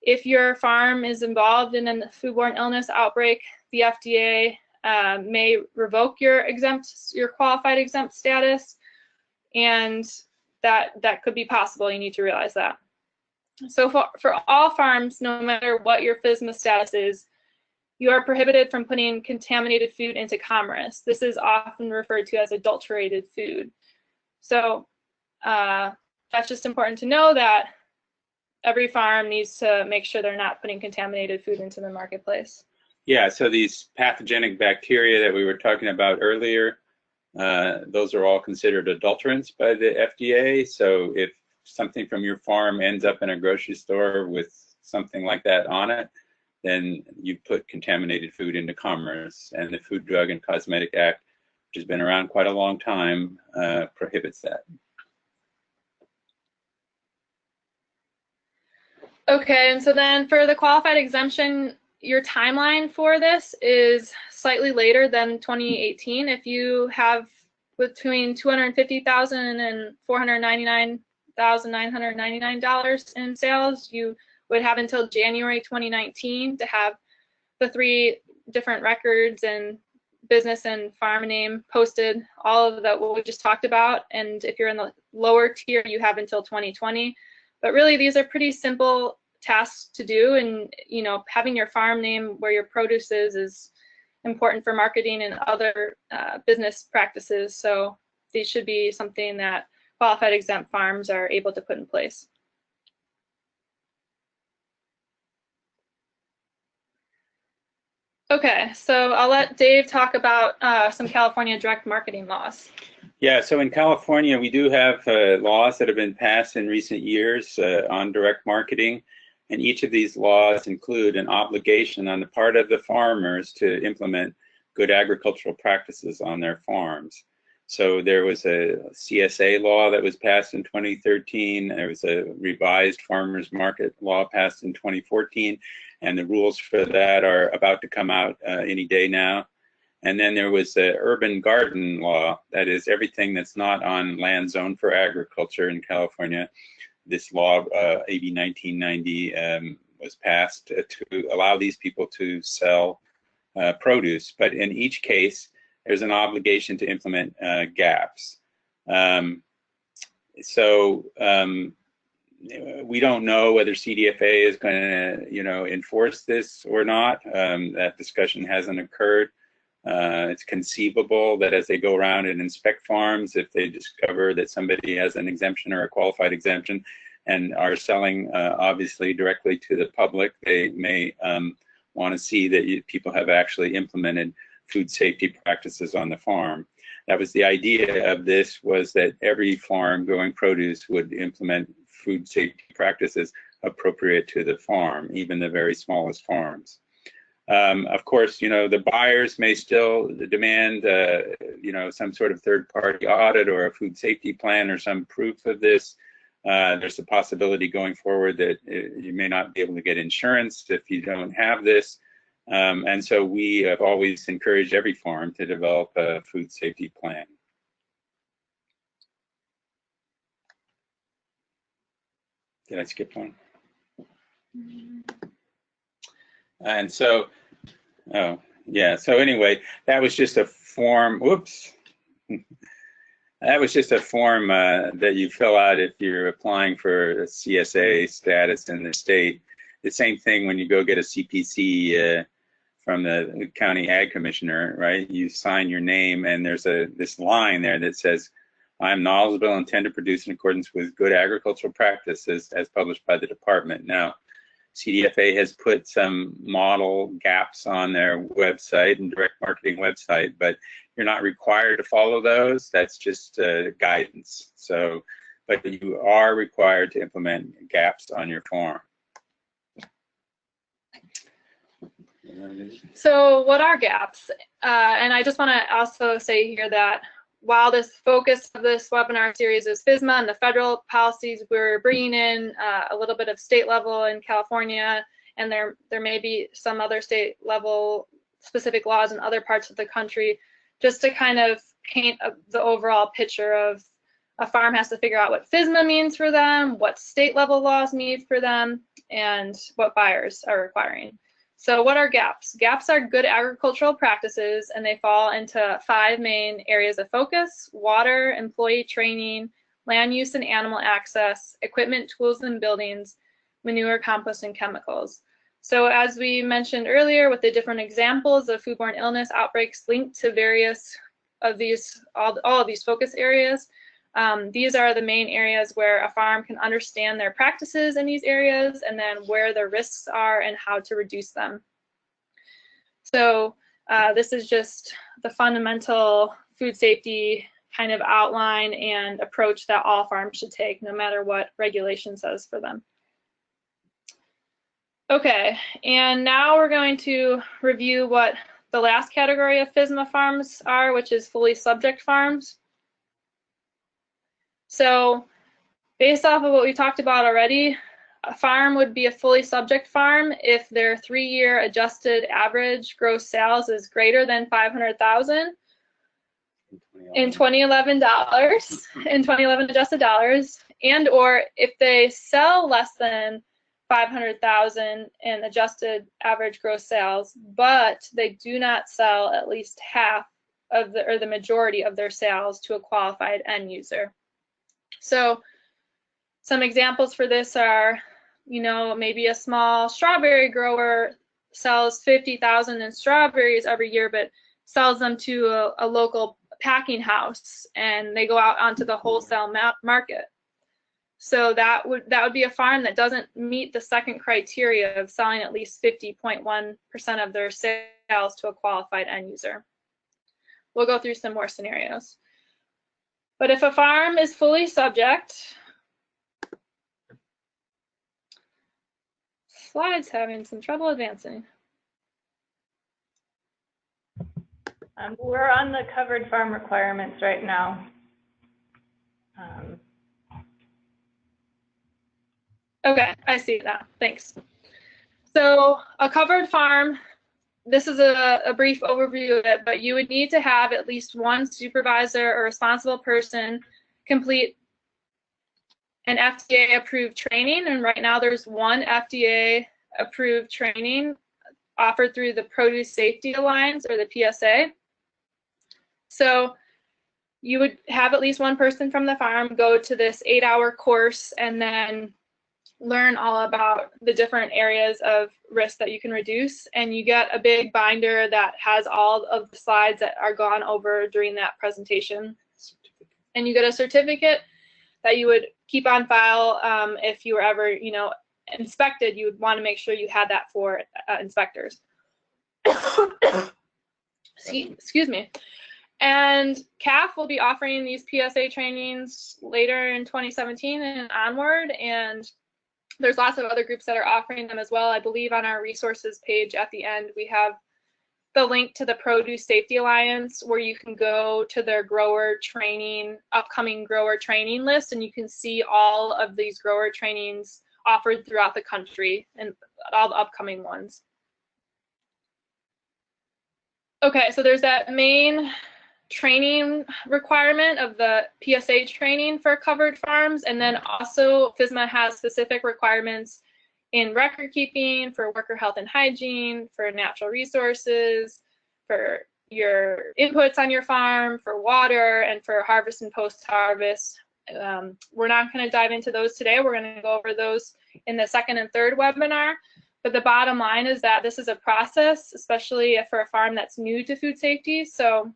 if your farm is involved in a foodborne illness outbreak, the FDA may revoke your qualified exempt status, and that could be possible. You need to realize that. So for all farms, no matter what your FSMA status is, you are prohibited from putting contaminated food into commerce. This is often referred to as adulterated food. So that's just important to know that every farm needs to make sure they're not putting contaminated food into the marketplace. Yeah, so these pathogenic bacteria that we were talking about earlier, those are all considered adulterants by the FDA. So if something from your farm ends up in a grocery store with something like that on it, then you put contaminated food into commerce, and the Food, Drug, and Cosmetic Act, which has been around quite a long time, prohibits that. Okay, and so then for the qualified exemption, your timeline for this is slightly later than 2018. If you have between $250,000 and $499,999 in sales, you would have until January 2019 to have the 3 different records and business and farm name posted, all of that what we just talked about. And if you're in the lower tier, you have until 2020. But really, these are pretty simple tasks to do, and you know, having your farm name where your produce is important for marketing and other business practices. So these should be something that qualified exempt farms are able to put in place. Okay, so I'll let Dave talk about some California direct marketing laws. Yeah, so in California, we do have laws that have been passed in recent years on direct marketing, and each of these laws include an obligation on the part of the farmers to implement good agricultural practices on their farms. So there was a CSA law that was passed in 2013, there was a revised farmers market law passed in 2014, and the rules for that are about to come out any day now. And then there was the urban garden law, that is everything that's not on land zoned for agriculture in California. This law, AB 1990, was passed to allow these people to sell produce, but in each case, there's an obligation to implement gaps. We don't know whether CDFA is going to, you know, enforce this or not. That discussion hasn't occurred. It's conceivable that as they go around and inspect farms, if they discover that somebody has an exemption or a qualified exemption and are selling obviously directly to the public, they may want to see that people have actually implemented food safety practices on the farm. That was the idea of this, was that every farm growing produce would implement food safety practices appropriate to the farm, even the very smallest farms. Of course, you know, the buyers may still demand, you know, some sort of third-party audit or a food safety plan or some proof of this. There's a possibility going forward that you may not be able to get insurance if you don't have this. And so we have always encouraged every farm to develop a food safety plan. Did I skip one? And so, oh, yeah, so anyway, that was just a form, whoops. That was just a form that you fill out if you're applying for a CSA status in the state. The same thing when you go get a CPC from the county ag commissioner, right? You sign your name and there's this line there that says, I'm knowledgeable and intend to produce in accordance with good agricultural practices as published by the department. Now, CDFA has put some model gaps on their website and direct marketing website, but you're not required to follow those. That's just guidance. So, but you are required to implement gaps on your farm. So what are gaps? And I just want to also say here that while this focus of this webinar series is FSMA and the federal policies, we're bringing in a little bit of state level in California, and there may be some other state level specific laws in other parts of the country, just to kind of paint the overall picture of a farm has to figure out what FSMA means for them, what state level laws mean for them, and what buyers are requiring. So what are gaps? Gaps are good agricultural practices, and they fall into 5 main areas of focus: water, employee training, land use and animal access, equipment, tools and buildings, manure, compost, and chemicals. So as we mentioned earlier, with the different examples of foodborne illness outbreaks linked to various of these, all of these focus areas, these are the main areas where a farm can understand their practices in these areas, and then where the risks are and how to reduce them. So this is just the fundamental food safety kind of outline and approach that all farms should take, no matter what regulation says for them. Okay, and now we're going to review what the last category of FSMA farms are, which is fully subject farms. So based off of what we talked about already, A farm would be a fully subject farm if their 3-year adjusted average gross sales is greater than $500,000 in 2011 adjusted dollars, and or if they sell less than $500,000 in adjusted average gross sales, but they do not sell at least half of the majority of their sales to a qualified end user. So some examples for this are, you know, maybe a small strawberry grower sells 50,000 in strawberries every year, but sells them to a local packing house, and they go out onto the wholesale market. So that would be a farm that doesn't meet the second criteria of selling at least 50.1% of their sales to a qualified end user. We'll go through some more scenarios. But if a farm is fully subject, slide's having some trouble advancing. We're on the covered farm requirements right now. Okay, I see that. Thanks. So a covered farm, this is a brief overview of it, but you would need to have at least one supervisor or responsible person complete an FDA approved training. And right now there's one FDA approved training offered through the Produce Safety Alliance, or the PSA. So you would have at least one person from the farm go to this 8-hour course and then learn all about the different areas of risk that you can reduce. And you get a big binder that has all of the slides that are gone over during that presentation. And you get a certificate that you would keep on file if you were ever, you know, inspected. You would want to make sure you had that for inspectors. Excuse me. And CAFF will be offering these PSA trainings later in 2017 and onward, and there's lots of other groups that are offering them as well. I believe on our resources page at the end, we have the link to the Produce Safety Alliance, where you can go to their grower training, upcoming grower training list, and you can see all of these grower trainings offered throughout the country and all the upcoming ones. Okay, so there's that main training requirement of the PSA training for covered farms, and then also FSMA has specific requirements in record keeping, for worker health and hygiene, for natural resources, for your inputs on your farm, for water, and for harvest and post-harvest. We're not going to dive into those today. We're going to go over those in the second and third webinar. But the bottom line is that this is a process, especially for a farm that's new to food safety. So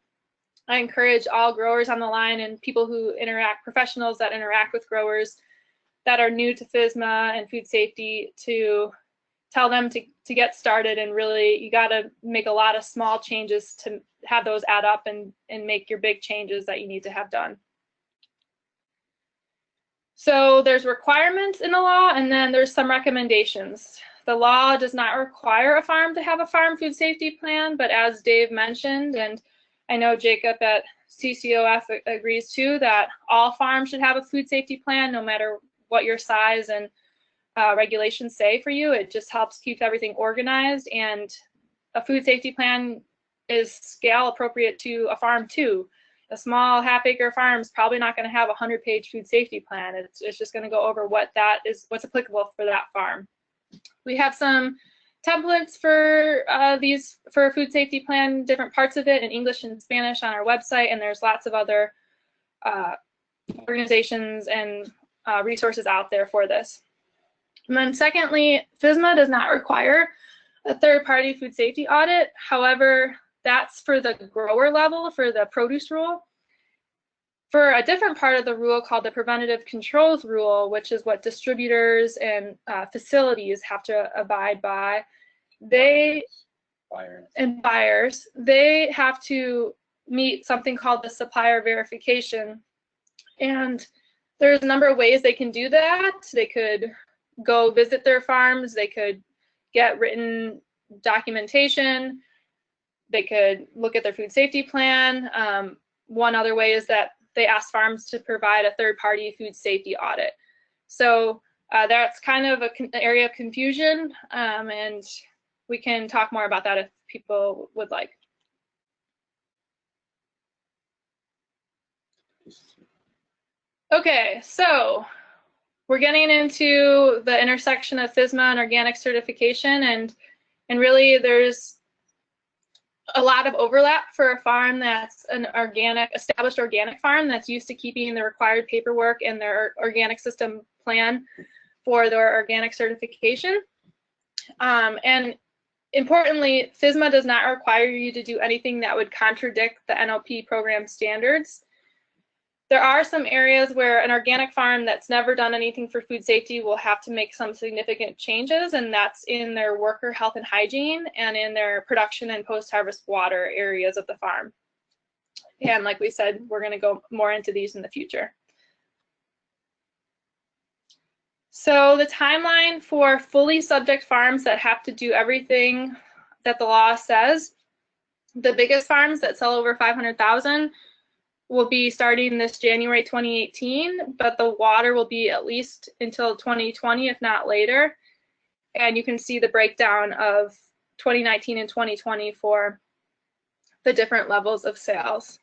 I encourage all growers on the line and people who interact, professionals that interact with growers that are new to FSMA and food safety, to tell them to get started. And really, you got to make a lot of small changes to have those add up and make your big changes that you need to have done. So there's requirements in the law, and then there's some recommendations. The law does not require a farm to have a farm food safety plan, but as Dave mentioned, and I know Jacob at CCOF agrees too, that all farms should have a food safety plan, no matter what your size and regulations say for you. It just helps keep everything organized, and a food safety plan is scale appropriate to a farm too. A small half-acre farm is probably not going to have a 100-page food safety plan. It's just going to go over what's applicable for that farm. We have some templates for for a food safety plan, different parts of it in English and Spanish on our website, and there's lots of other organizations and resources out there for this. And then secondly, FSMA does not require a third-party food safety audit. However, that's for the grower level, for the produce rule. For a different part of the rule called the preventative controls rule, which is what distributors and facilities have to abide by, buyers, they have to meet something called the supplier verification. And there's a number of ways they can do that. They could go visit their farms, they could get written documentation, they could look at their food safety plan. One other way is that they ask farms to provide a third-party food safety audit. So That's kind of an area of confusion, and we can talk more about that if people would like. Okay, so we're getting into the intersection of FSMA and organic certification, and really there's a lot of overlap for a farm that's an established organic farm that's used to keeping the required paperwork and their organic system plan for their organic certification. And importantly, FSMA does not require you to do anything that would contradict the NOP program standards. There are some areas where an organic farm that's never done anything for food safety will have to make some significant changes, and that's in their worker health and hygiene and in their production and post-harvest water areas of the farm. And like we said, we're going to go more into these in the future. So the timeline for fully subject farms that have to do everything that the law says, the biggest farms that sell over 500,000 will be starting this January 2018, but the water will be at least until 2020, if not later. And you can see the breakdown of 2019 and 2020 for the different levels of sales.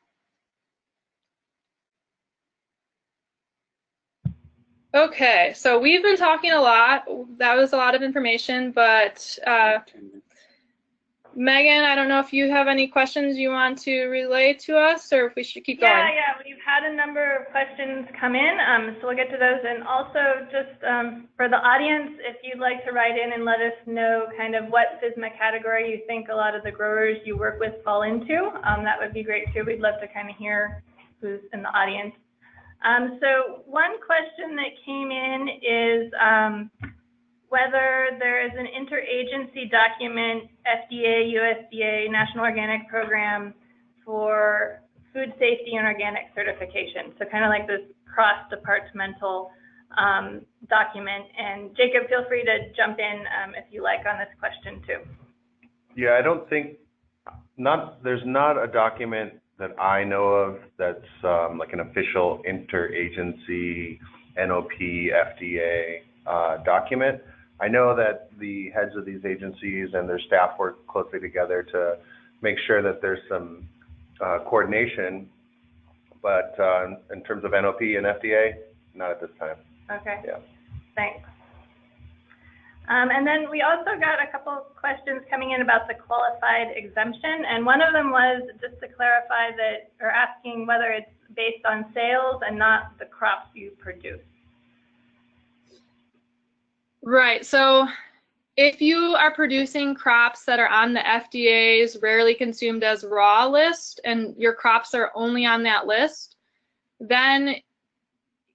Okay, so we've been talking a lot. That was a lot of information, but Megan, I don't know if you have any questions you want to relay to us, or if we should keep going. Yeah, we've had a number of questions come in, so we'll get to those. And also, just for the audience, if you'd like to write in and let us know kind of what FSMA category you think a lot of the growers you work with fall into, that would be great too. We'd love to kind of hear who's in the audience. So one question that came in is whether there is an interagency document, FDA, USDA, National Organic Program for food safety and organic certification. So kind of like this cross-departmental document. And Jacob, feel free to jump in if you like on this question too. Yeah, I don't think, there's not a document that I know of that's like an official interagency NOP FDA document. I know that the heads of these agencies and their staff work closely together to make sure that there's some coordination, but in terms of NOP and FDA, not at this time. Okay. Yeah. Thanks. And then we also got a couple of questions coming in about the qualified exemption, and one of them was just to clarify that, or asking whether it's based on sales and not the crops you produce. Right, so if you are producing crops that are on the FDA's rarely consumed as raw list, and your crops are only on that list, then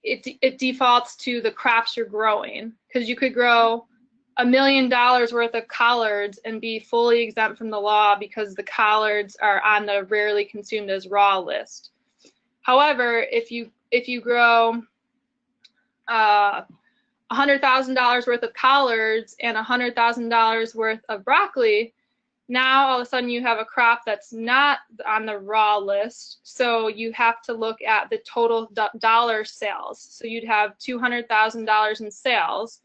it defaults to the crops you're growing, because you could grow $1 million worth of collards and be fully exempt from the law because the collards are on the rarely consumed as raw list. However, if you grow $100,000 worth of collards and $100,000 worth of broccoli, now all of a sudden you have a crop that's not on the raw list, so you have to look at the total dollar sales. So you'd have $200,000 in sales,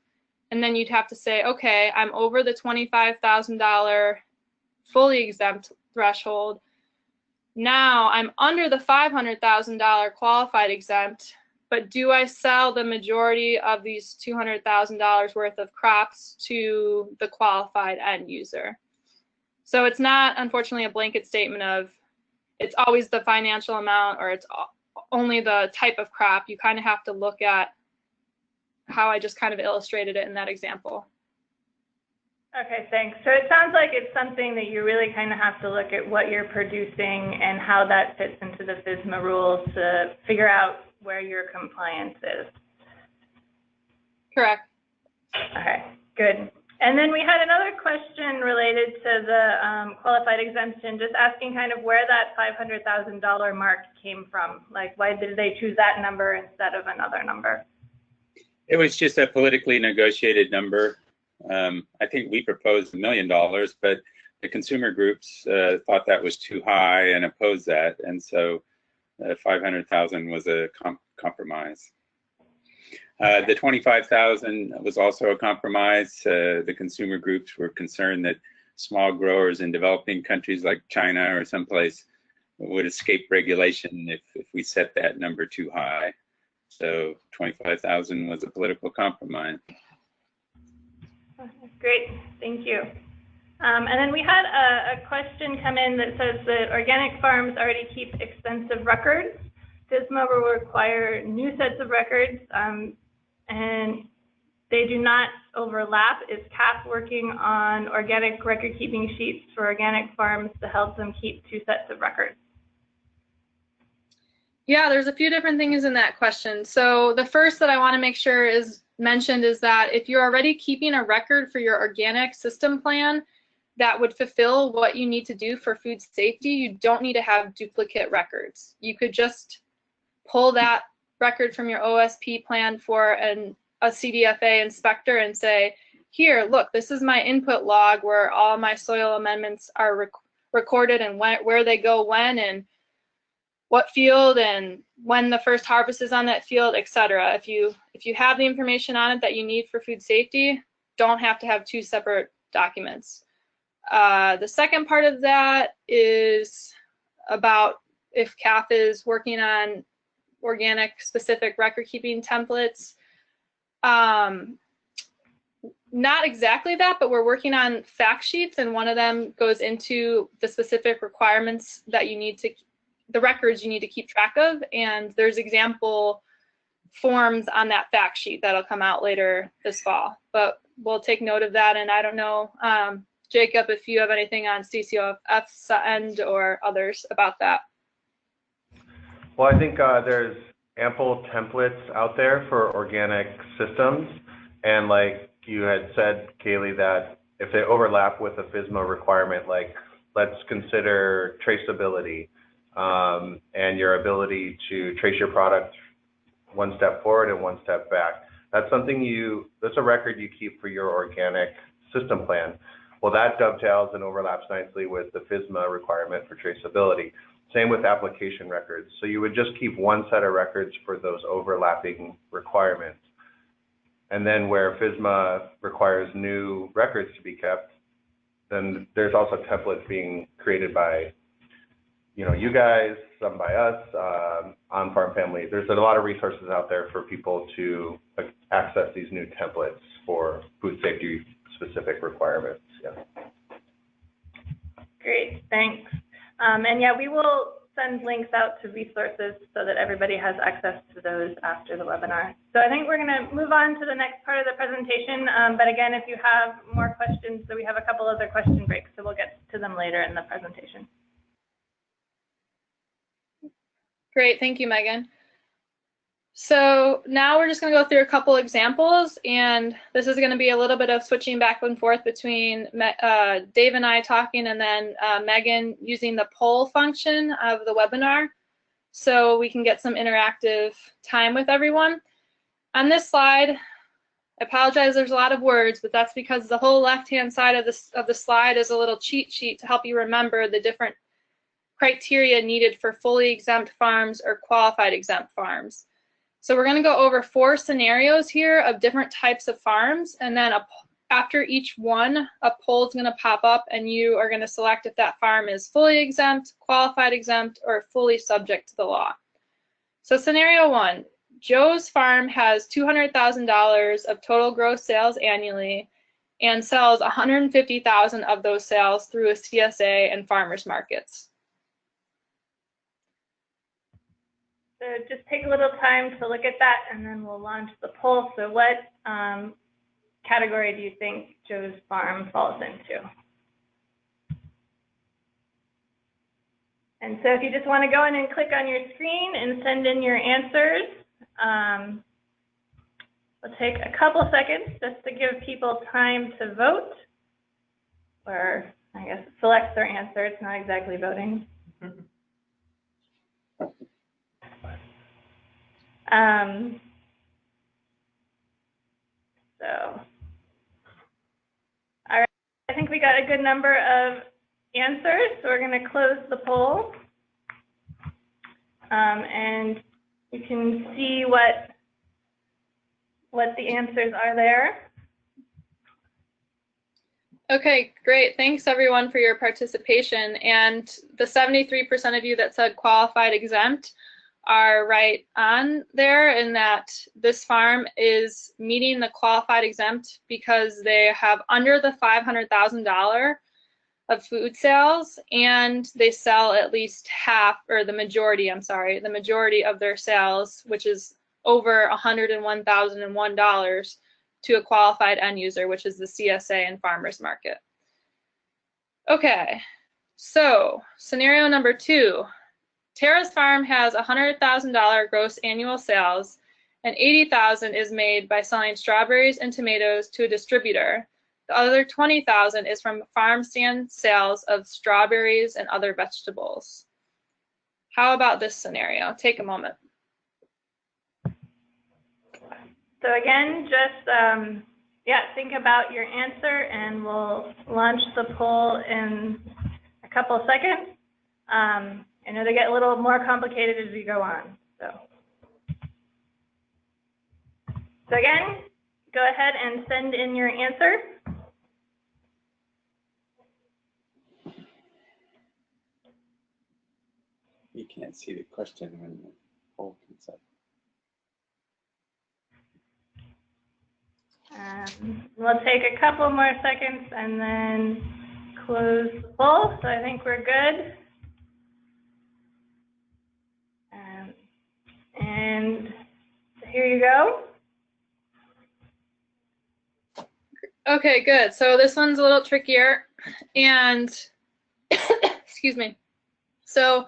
and then you'd have to say, okay, I'm over the $25,000 fully exempt threshold. Now I'm under the $500,000 qualified exempt, but do I sell the majority of these $200,000 worth of crops to the qualified end user? So it's not, unfortunately, a blanket statement of it's always the financial amount or it's only the type of crop. You kind of have to look at how I just kind of illustrated it in that example. Okay, thanks. So it sounds like it's something that you really kind of have to look at what you're producing and how that fits into the FSMA rules to figure out where your compliance is. Correct. Okay, good. And then we had another question related to the qualified exemption, just asking kind of where that $500,000 mark came from. Like, why did they choose that number instead of another number? It was just a politically negotiated number. I think we proposed $1 million, but the consumer groups thought that was too high and opposed that, and so 500,000 was a compromise. The 25,000 was also a compromise. The consumer groups were concerned that small growers in developing countries like China or someplace would escape regulation if we set that number too high. So 25,000 was a political compromise. Great, thank you. And then we had a question come in that says that organic farms already keep extensive records. FSMA will require new sets of records, and they do not overlap. Is CAFF working on organic record keeping sheets for organic farms to help them keep two sets of records? Yeah, there's a few different things in that question. So the first that I want to make sure is mentioned is that if you're already keeping a record for your organic system plan that would fulfill what you need to do for food safety, you don't need to have duplicate records. You could just pull that record from your OSP plan for a CDFA inspector and say, here, look, this is my input log where all my soil amendments are recorded and where they go when and what field and when the first harvest is on that field, etc. If you have the information on it that you need for food safety, don't have to have two separate documents. The second part of that is about if CAFF is working on organic specific record keeping templates. Not exactly that, but we're working on fact sheets, and one of them goes into the specific requirements that you need to, the records you need to keep track of, and there's example forms on that fact sheet that'll come out later this fall. But we'll take note of that, and I don't know, Jacob, if you have anything on CCOF's end or others about that. Well, I think there's ample templates out there for organic systems, and like you had said, Kaylee, that if they overlap with a FSMA requirement, like let's consider traceability and your ability to trace your product one step forward and one step back. That's something that's a record you keep for your organic system plan. Well, that dovetails and overlaps nicely with the FSMA requirement for traceability. Same with application records. So you would just keep one set of records for those overlapping requirements. And then where FSMA requires new records to be kept, then there's also templates being created by, you guys, some by us, on-farm family. There's a lot of resources out there for people to access these new templates for food safety specific requirements. Yeah. Great, thanks. And yeah, we will send links out to resources so that everybody has access to those after the webinar. So I think we're going to move on to the next part of the presentation. But again, if you have more questions, so we have a couple other question breaks, so we'll get to them later in the presentation. Great, thank you, Megan. So now we're just going to go through a couple examples, and this is going to be a little bit of switching back and forth between Dave and I talking, and then Megan using the poll function of the webinar so we can get some interactive time with everyone. On this slide, I apologize, there's a lot of words, but that's because the whole left-hand side of the slide is a little cheat sheet to help you remember the different criteria needed for fully exempt farms or qualified exempt farms. So we're going to go over 4 scenarios here of different types of farms, and then after each one, a poll is going to pop up, and you are going to select if that farm is fully exempt, qualified exempt, or fully subject to the law. So scenario 1, Joe's farm has $200,000 of total gross sales annually and sells $150,000 of those sales through a CSA and farmers markets. So just take a little time to look at that, and then we'll launch the poll. So what category do you think Joe's farm falls into? And so if you just want to go in and click on your screen and send in your answers, we'll take a couple seconds just to give people time to vote, or I guess select their answer. It's not exactly voting. So, all right, I think we got a good number of answers, so we're going to close the poll. And you can see what what the answers are there. Okay, great. Thanks everyone for your participation. And the 73% of you that said qualified exempt are right on there in that this farm is meeting the qualified exempt because they have under the $500,000 of food sales, and they sell at least half, or the majority of their sales, which is over $101,001 to a qualified end user, which is the CSA and farmers market. Okay, so scenario number 2. Tara's farm has $100,000 gross annual sales, and $80,000 is made by selling strawberries and tomatoes to a distributor. The other $20,000 is from farm stand sales of strawberries and other vegetables. How about this scenario? Take a moment. So again, just think about your answer, and we'll launch the poll in a couple of seconds. I know they get a little more complicated as we go on. So again, go ahead and send in your answer. You can't see the question when the poll comes up. We'll take a couple more seconds and then close the poll. So I think we're good. And here you go. Okay, good. So this one's a little trickier, and excuse me. So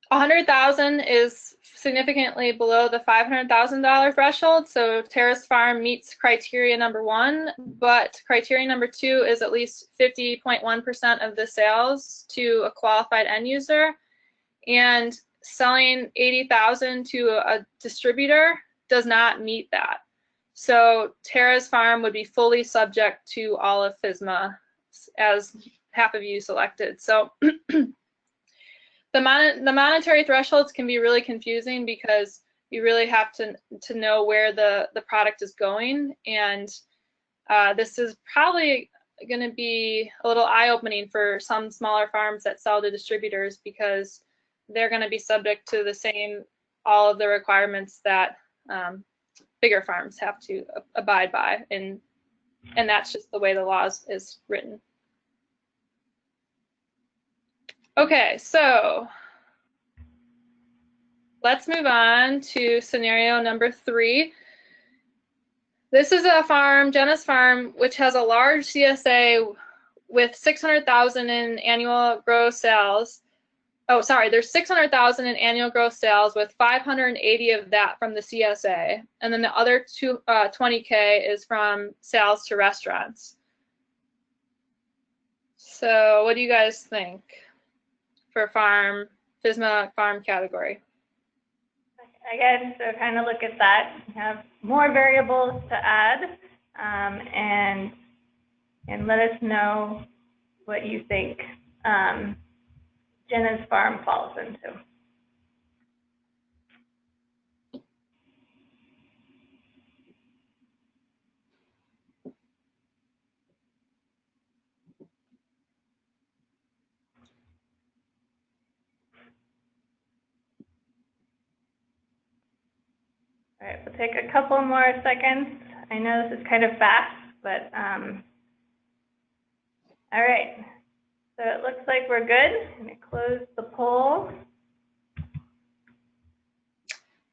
100,000 is significantly below the $500,000 threshold. So Tara's farm meets criteria number 1, but criteria number 2 is at least 50.1% of the sales to a qualified end user, and selling 80,000 to a distributor does not meet that. So Tara's farm would be fully subject to all of FSMA, as half of you selected. So the monetary thresholds can be really confusing because you really have to know where the product is going, and this is probably going to be a little eye-opening for some smaller farms that sell to distributors, because they're going to be subject to the same, all of the requirements that bigger farms have to abide by, and that's just the way the laws is written. Okay, so let's move on to scenario number 3. This is a farm, Jenna's farm, which has a large CSA with 600,000 in annual gross sales. Oh, sorry, there's 600,000 in annual gross sales, with 580 of that from the CSA, and then the other 20K is from sales to restaurants. So what do you guys think for farm, FSMA farm category? Again, so kind of look at that. You have more variables to add, and let us know what you think Jenna's farm falls into. All right, we'll take a couple more seconds. I know this is kind of fast, but all right. So it looks like we're good. I'm going to close the poll.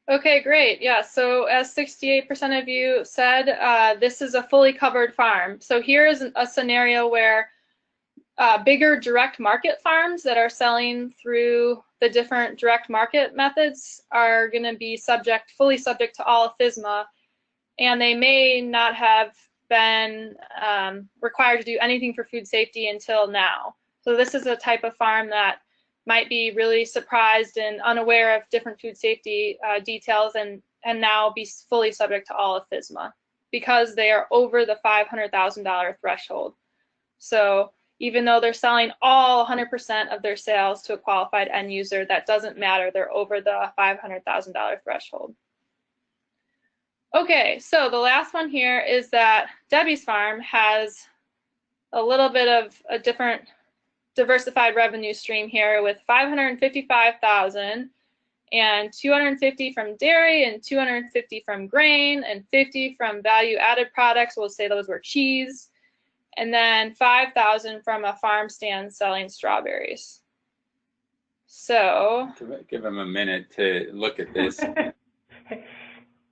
Okay, great. Yeah, so as 68% of you said, this is a fully covered farm. So here is a scenario where bigger direct market farms that are selling through the different direct market methods are going to be fully subject to all of FSMA, and they may not have been required to do anything for food safety until now. So this is a type of farm that might be really surprised and unaware of different food safety details, and now be fully subject to all of FSMA because they are over the $500,000 threshold. So even though they're selling all 100% of their sales to a qualified end user, that doesn't matter. They're over the $500,000 threshold. Okay, so the last one here is that Debbie's farm has a little bit of a different diversified revenue stream here with $555,000 and $250 from dairy and $250 from grain and $50 from value-added products. We'll say those were cheese, and then $5,000 from a farm stand selling strawberries. So give them a minute to look at this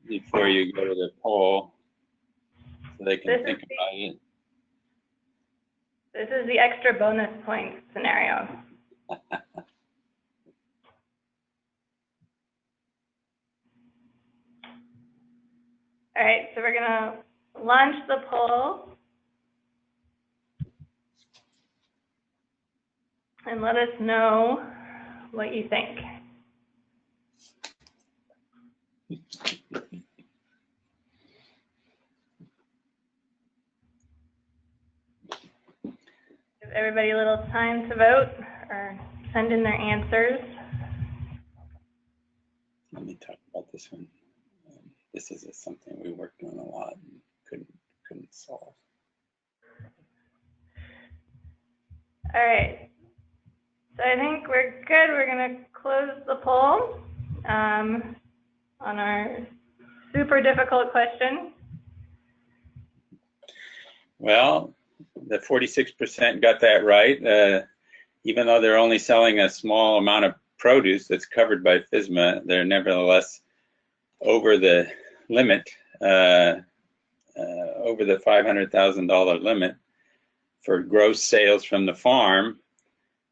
before you go to the poll, so they can think about it. This is the extra bonus point scenario. All right, so we're gonna launch the poll and let us know what you think. Give everybody a little time to vote or send in their answers. Let me talk about this one. This is something we worked on a lot and couldn't solve. All right, so I think we're good. We're gonna close the poll on our super difficult question. Well, the 46% got that right. Even though they're only selling a small amount of produce that's covered by FSMA, they're nevertheless over the limit, over the $500,000 limit for gross sales from the farm,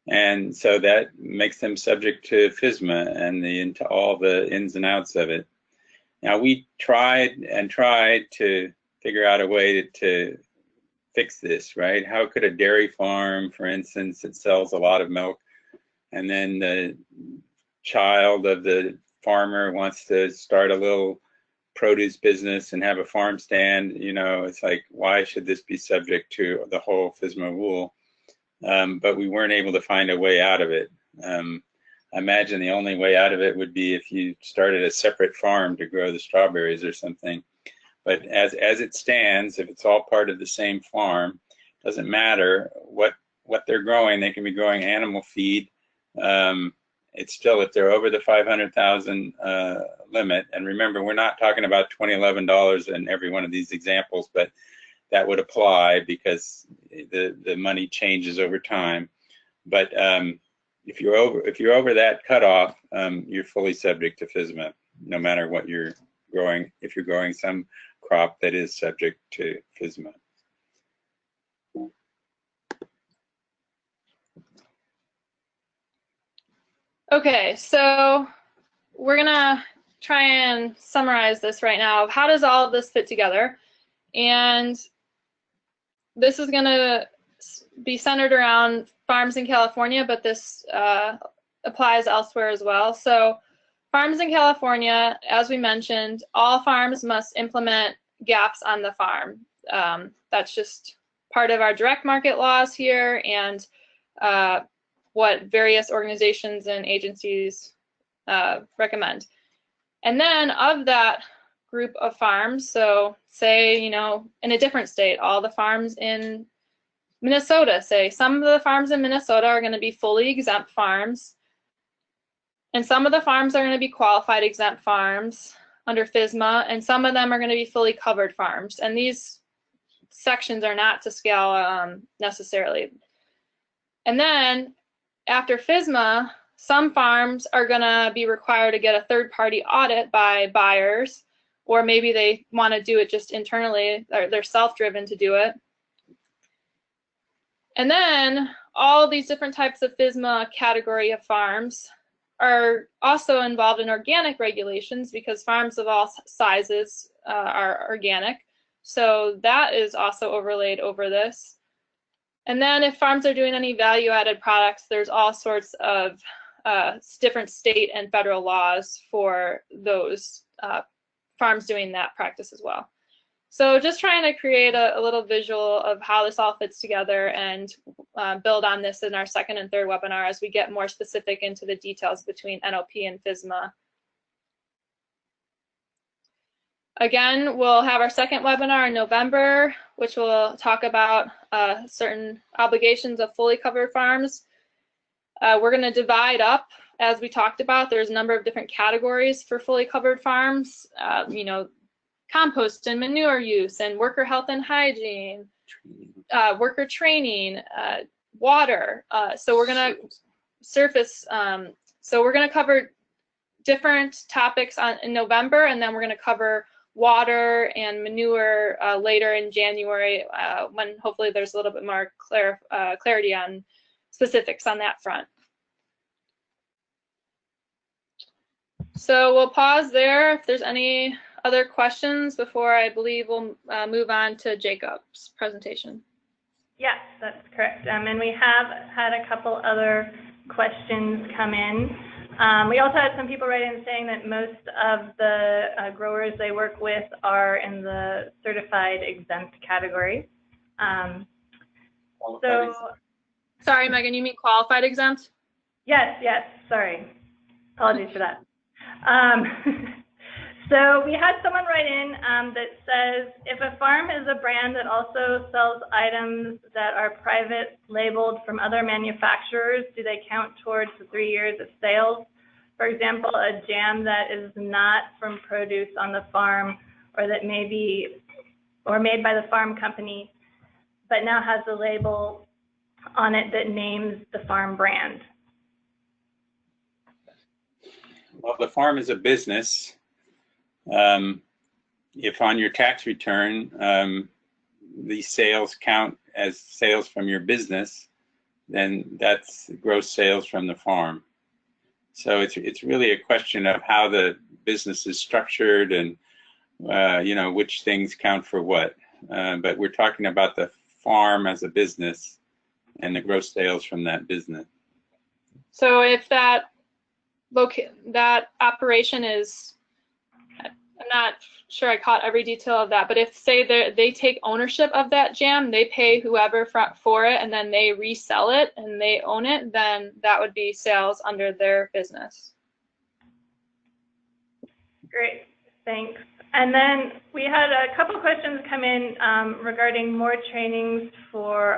and so that makes them subject to FSMA and into all the ins and outs of it. Now, we tried to figure out a way to fix this, right? How could a dairy farm, for instance, that sells a lot of milk, and then the child of the farmer wants to start a little produce business and have a farm stand, you know, it's like, why should this be subject to the whole FSMA rule? But we weren't able to find a way out of it. I imagine the only way out of it would be if you started a separate farm to grow the strawberries or something. But as it stands, if it's all part of the same farm, doesn't matter what they're growing. They can be growing animal feed. It's still, if they're over the 500,000 limit, and remember, we're not talking about $2011 in every one of these examples, but that would apply because the money changes over time. But if you're over that cutoff, you're fully subject to FSMA, no matter what you're growing. If you're growing some crop that is subject to FSMA. okay, so we're gonna try and summarize this right now. How does all of this fit together? And this is gonna be centered around farms in California, but this applies elsewhere as well. So farms in California, as we mentioned, all farms must implement gaps on the farm. That's just part of our direct market laws here, and what various organizations and agencies recommend. And then of that group of farms, so say, you know, in a different state, all the farms in Minnesota, say some of the farms in Minnesota are going to be fully exempt farms, and some of the farms are going to be qualified exempt farms under FSMA, and some of them are going to be fully covered farms. And these sections are not to scale necessarily. And then after FSMA, some farms are going to be required to get a third-party audit by buyers, or maybe they want to do it just internally, or they're self-driven to do it. And then all these different types of FSMA category of farms are also involved in organic regulations, because farms of all sizes are organic. So that is also overlaid over this. And then if farms are doing any value-added products, there's all sorts of different state and federal laws for those farms doing that practice as well. So just trying to create a little visual of how this all fits together, and build on this in our second and third webinar as we get more specific into the details between NOP and FSMA. Again, we'll have our second webinar in November, which will talk about certain obligations of fully covered farms. We're going to divide up, as we talked about. There's a number of different categories for fully covered farms. You know, compost and manure use, and worker health and hygiene, worker training, water. So we're going to surface. So we're going to cover different topics in November, and then we're going to cover water and manure later in January, when hopefully there's a little bit more clarity on specifics on that front. So we'll pause there if there's any other questions before I believe we'll move on to Jacob's presentation. Yes, that's correct. And we have had a couple other questions come in. We also had some people write in saying that most of the growers they work with are in the certified exempt category. Sorry, Megan, you mean qualified exempt? Yes, sorry. Apologies for that. So we had someone write in that says, if a farm is a brand that also sells items that are private labeled from other manufacturers, do they count towards the 3 years of sales? For example, a jam that is not from produce on the farm, or that may be or made by the farm company, but now has a label on it that names the farm brand. Well, the farm is a business. If on your tax return, these sales count as sales from your business, then that's gross sales from the farm. So it's really a question of how the business is structured and you know, which things count for what. But we're talking about the farm as a business and the gross sales from that business. So if that operation is, I'm not sure I caught every detail of that, but if, say, they take ownership of that jam, they pay whoever for it, and then they resell it and they own it, then that would be sales under their business. Great, thanks. And then we had a couple questions come in regarding more trainings for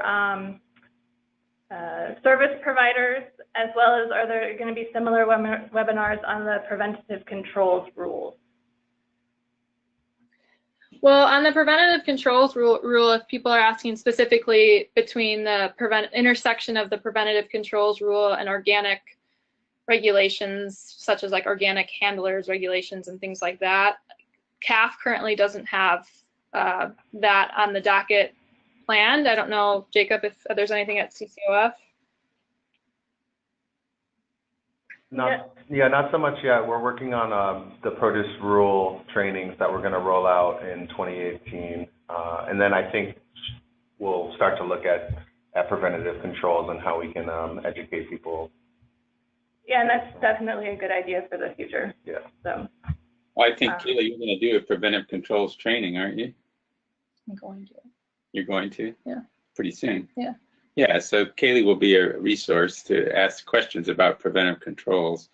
service providers, as well as are there going to be similar webinars on the preventative controls rules? Well, on the preventative controls rule, if people are asking specifically between the intersection of the preventative controls rule and organic regulations, such as like organic handlers regulations and things like that, CAFF currently doesn't have that on the docket planned. I don't know, Jacob, if there's anything at CCOF. Not so much yet. We're working on the produce rule trainings that we're going to roll out in 2018, and then I think we'll start to look at preventative controls and how we can educate people. Yeah, and that's definitely a good idea for the future. Yeah. So. Well, I think, Kayla, you're going to do a preventive controls training, aren't you? I'm going to. You're going to? Yeah. Pretty soon? Yeah. Yeah, so Kaylee will be a resource to ask questions about preventive controls.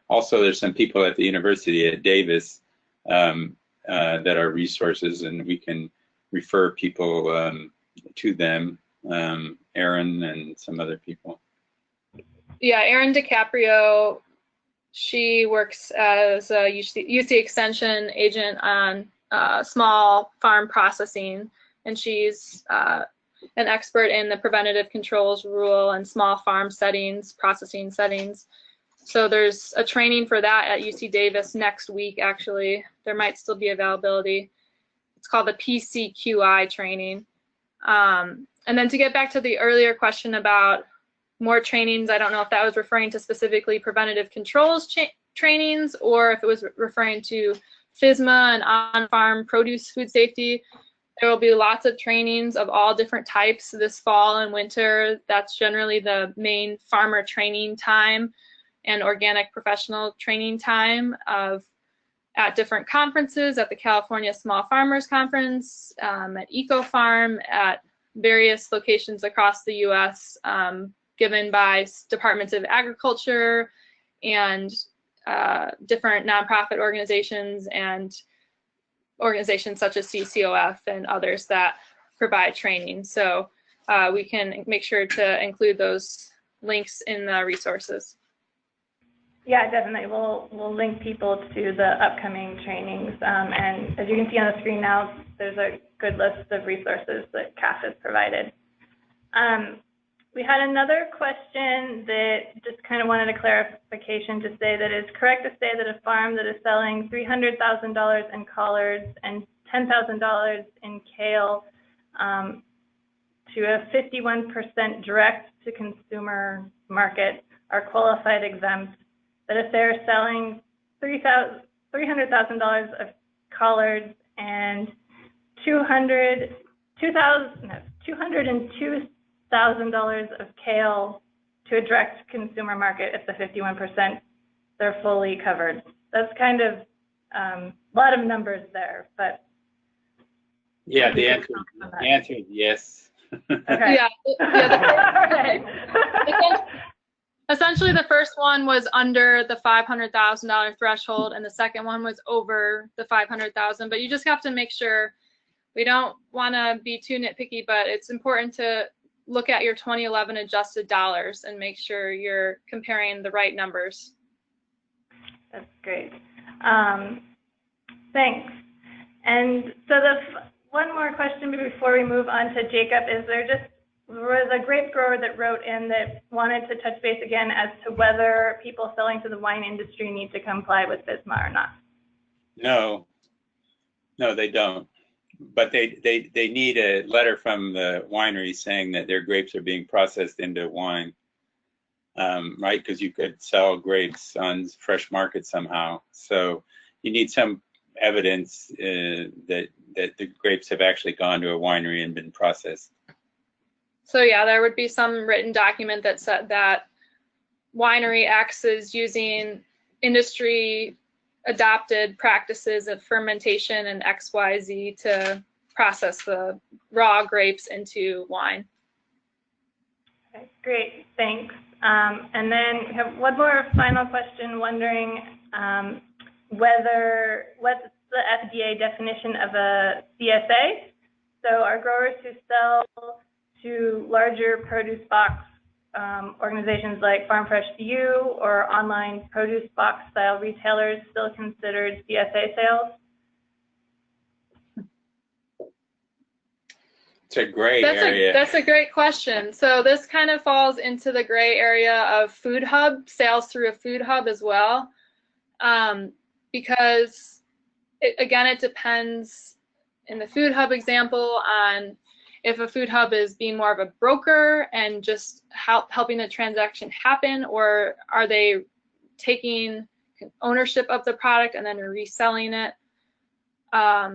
Also, there's some people at the university at Davis that are resources, and we can refer people to them, Erin and some other people. Yeah, Erin DiCaprio, she works as a UC Extension agent on small farm processing, and she's an expert in the preventative controls rule and small farm settings, processing settings. So there's a training for that at UC Davis next week, actually. There might still be availability. It's called the PCQI training. And then to get back to the earlier question about more trainings, I don't know if that was referring to specifically preventative controls trainings or if it was referring to FSMA and on-farm produce food safety. There will be lots of trainings of all different types this fall and winter. That's generally the main farmer training time and organic professional training time at different conferences, at the California Small Farmers Conference, at EcoFarm, at various locations across the U.S., given by departments of agriculture and different nonprofit organizations and organizations such as CCOF and others that provide training. So we can make sure to include those links in the resources. Yeah, definitely. We'll link people to the upcoming trainings. And as you can see on the screen now, there's a good list of resources that CAFF has provided. We had another question that just kind of wanted a clarification to say that it's correct to say that a farm that is selling $300,000 in collards and $10,000 in kale to a 51% direct to consumer market are qualified exempt, that if they're selling $300,000 of collards and $202,000 of kale to a direct consumer market, if the 51%, they're fully covered. That's kind of a lot of numbers there, but yeah, the answer is yes. Okay. Yeah. Essentially, the first one was under the $500,000 threshold, and the second one was over the $500,000. But you just have to make sure. We don't want to be too nitpicky, but it's important to look at your 2011 adjusted dollars and make sure you're comparing the right numbers. That's great. Thanks. And so one more question before we move on to Jacob is there was a grape grower that wrote in that wanted to touch base again as to whether people selling to the wine industry need to comply with FSMA or not. No, they don't. But they need a letter from the winery saying that their grapes are being processed into wine, right? Because you could sell grapes on fresh market somehow. So you need some evidence that the grapes have actually gone to a winery and been processed. So yeah, there would be some written document that said that winery X is using industry adopted practices of fermentation and XYZ to process the raw grapes into wine. Okay, great, thanks. And then we have one more final question, wondering what's the FDA definition of a CSA? So are growers who sell to larger produce box organizations like Farm Fresh CU or online produce box style retailers still considered CSA sales? It's a gray area. That's a great question. So this kind of falls into the gray area of food hub, sales through a food hub as well. Because it depends in the food hub example on if a food hub is being more of a broker and just helping the transaction happen, or are they taking ownership of the product and then reselling it? I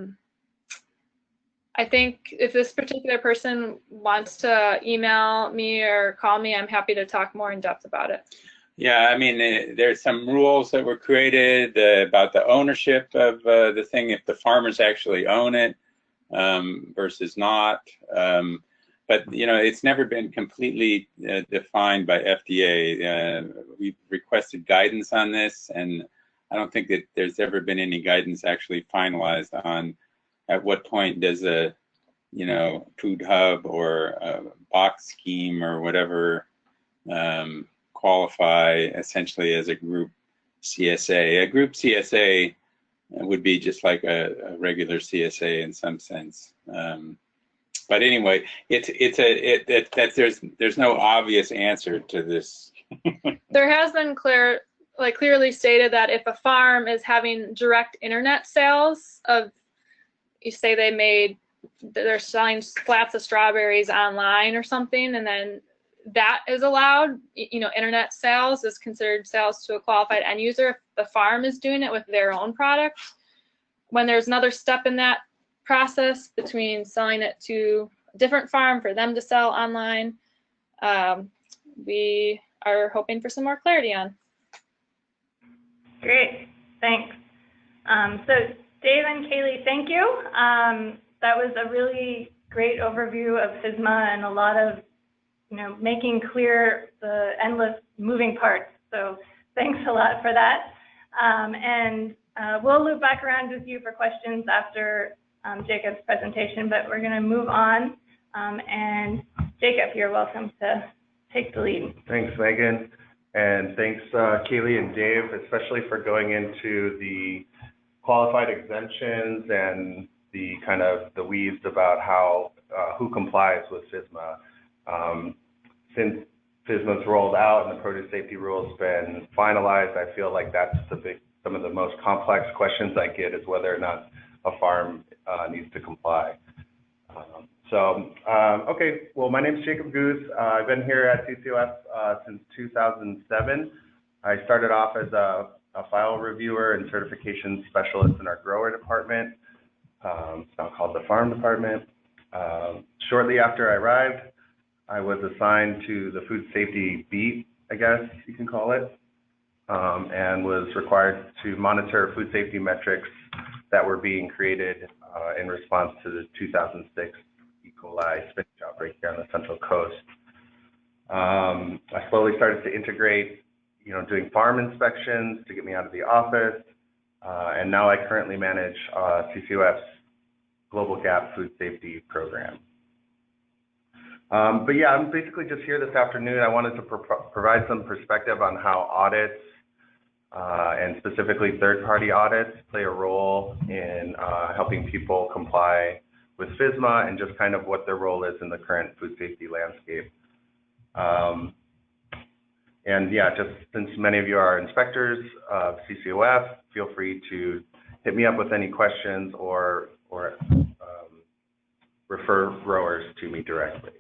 think if this particular person wants to email me or call me, I'm happy to talk more in depth about it. Yeah, I mean, there's some rules that were created about the ownership of the thing, if the farmers actually own it versus not. But, you know, it's never been completely defined by FDA. We've requested guidance on this, and I don't think that there's ever been any guidance actually finalized on at what point does a, you know, food hub or a box scheme or whatever qualify essentially as a group CSA. A group CSA would be just like a regular CSA in some sense. But anyway, there's no obvious answer to this. There has been clearly stated that if a farm is having direct internet sales of, you say they're selling flats of strawberries online or something, and then that is allowed, you know, internet sales is considered sales to a qualified end user if the farm is doing it with their own product. When there's another step in that process between selling it to a different farm for them to sell online, we are hoping for some more clarity on. Great, thanks. So Dave and Kaylee, thank you. That was a really great overview of FSMA and a lot of, you know, making clear the endless moving parts. So thanks a lot for that. And We'll loop back around with you for questions after Jacob's presentation, but we're going to move on. And Jacob, you're welcome to take the lead. Thanks, Megan. And thanks, Kaylee and Dave, especially for going into the qualified exemptions and the kind of the weeds about how who complies with FSMA. Since FSMA's rolled out and the produce safety rule's been finalized, I feel like that's some of the most complex questions I get is whether or not a farm needs to comply. Okay, well, my name is Jacob Guth. I've been here at CCOF since 2007. I started off as a file reviewer and certification specialist in our grower department. It's now called the farm department. Shortly after I arrived, I was assigned to the food safety beat, I guess you can call it, and was required to monitor food safety metrics that were being created in response to the 2006 E. coli spinach outbreak here on the Central Coast. I slowly started to integrate, doing farm inspections to get me out of the office, and now I currently manage CCOF's Global Gap Food Safety Program. But yeah, I'm basically just here this afternoon. I wanted to provide some perspective on how audits, and specifically third-party audits, play a role in helping people comply with FSMA and just kind of what their role is in the current food safety landscape. And yeah, just since many of you are inspectors of CCOF, feel free to hit me up with any questions or refer growers to me directly.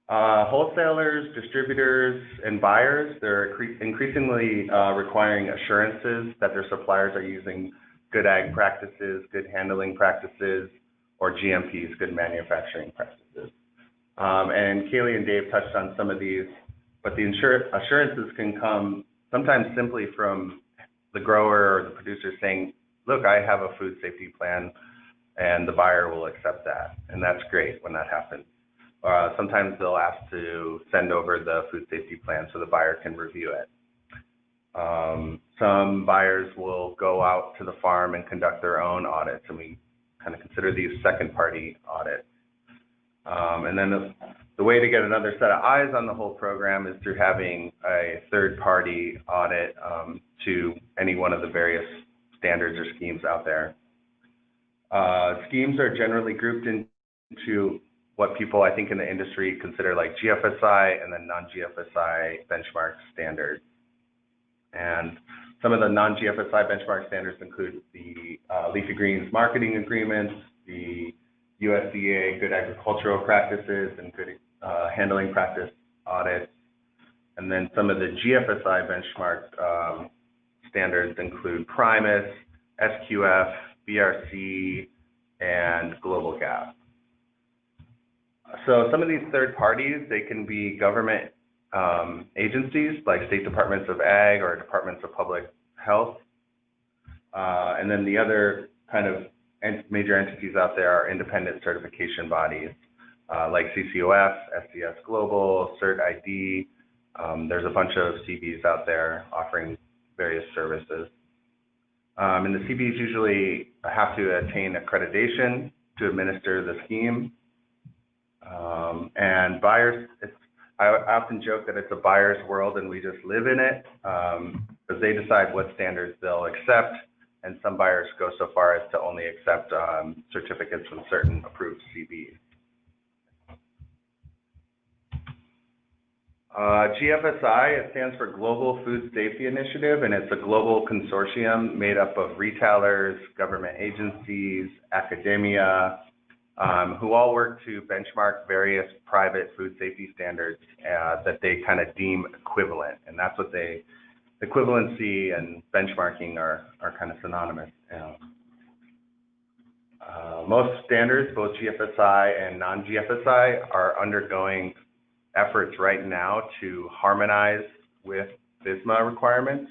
Wholesalers, distributors, and buyers, they're increasingly requiring assurances that their suppliers are using good ag practices, good handling practices, or GMPs, good manufacturing practices. And Kaylee and Dave touched on some of these, but the assurances can come sometimes simply from the grower or the producer saying, look, I have a food safety plan, and the buyer will accept that. And that's great when that happens. Sometimes they'll ask to send over the food safety plan so the buyer can review it. Some buyers will go out to the farm and conduct their own audits, and we kind of consider these second-party audits. And then the way to get another set of eyes on the whole program is through having a third-party audit to any one of the various standards or schemes out there. Schemes are generally grouped into what people, I think, in the industry consider like GFSI and then non-GFSI benchmark standards. And some of the non-GFSI benchmark standards include the leafy greens marketing agreements, the USDA good agricultural practices and good handling practice audits. And then some of the GFSI benchmark standards include Primus, SQF, BRC, and Global Gap. So some of these third parties, they can be government agencies like state departments of ag or departments of public health. And then the other kind of major entities out there are independent certification bodies like CCOF, SDS Global, Cert ID. There's a bunch of CBs out there offering various services. And the CBs usually have to attain accreditation to administer the scheme. And buyers, I often joke that it's a buyer's world and we just live in it because they decide what standards they'll accept. And some buyers go so far as to only accept certificates from certain approved CBs. GFSI, it stands for Global Food Safety Initiative, and it's a global consortium made up of retailers, government agencies, academia, who all work to benchmark various private food safety standards that they kind of deem equivalent. And that's what equivalency and benchmarking are kind of synonymous. Most standards, both GFSI and non-GFSI, are undergoing efforts right now to harmonize with FSMA requirements.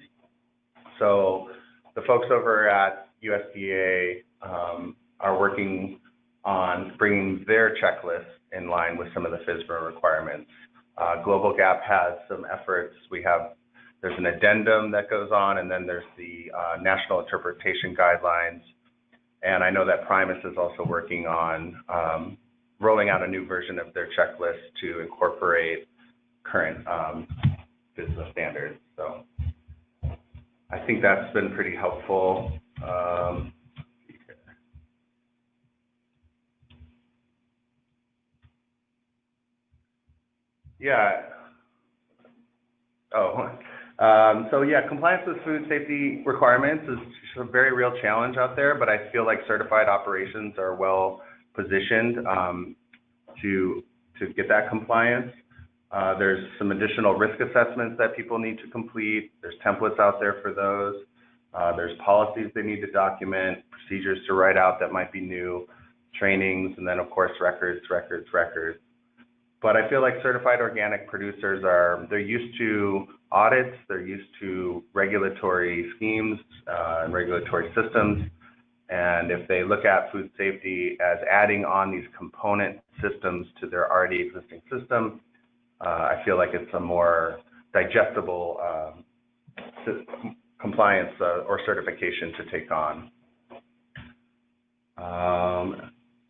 So the folks over at USDA are working on bringing their checklist in line with some of the FSMA requirements. Global Gap has some efforts. there's an addendum that goes on, and then there's the National Interpretation Guidelines. And I know that Primus is also working on rolling out a new version of their checklist to incorporate current business standards. So I think that's been pretty helpful. Yeah. So yeah, compliance with food safety requirements is a very real challenge out there, but I feel like certified operations are well positioned to get that compliance. There's some additional risk assessments that people need to complete. There's templates out there for those. There's policies they need to document, procedures to write out that might be new, trainings, and then of course records. But I feel like certified organic producers they're used to audits, they're used to regulatory schemes and regulatory systems. And if they look at food safety as adding on these component systems to their already existing system, I feel like it's a more digestible compliance or certification to take on.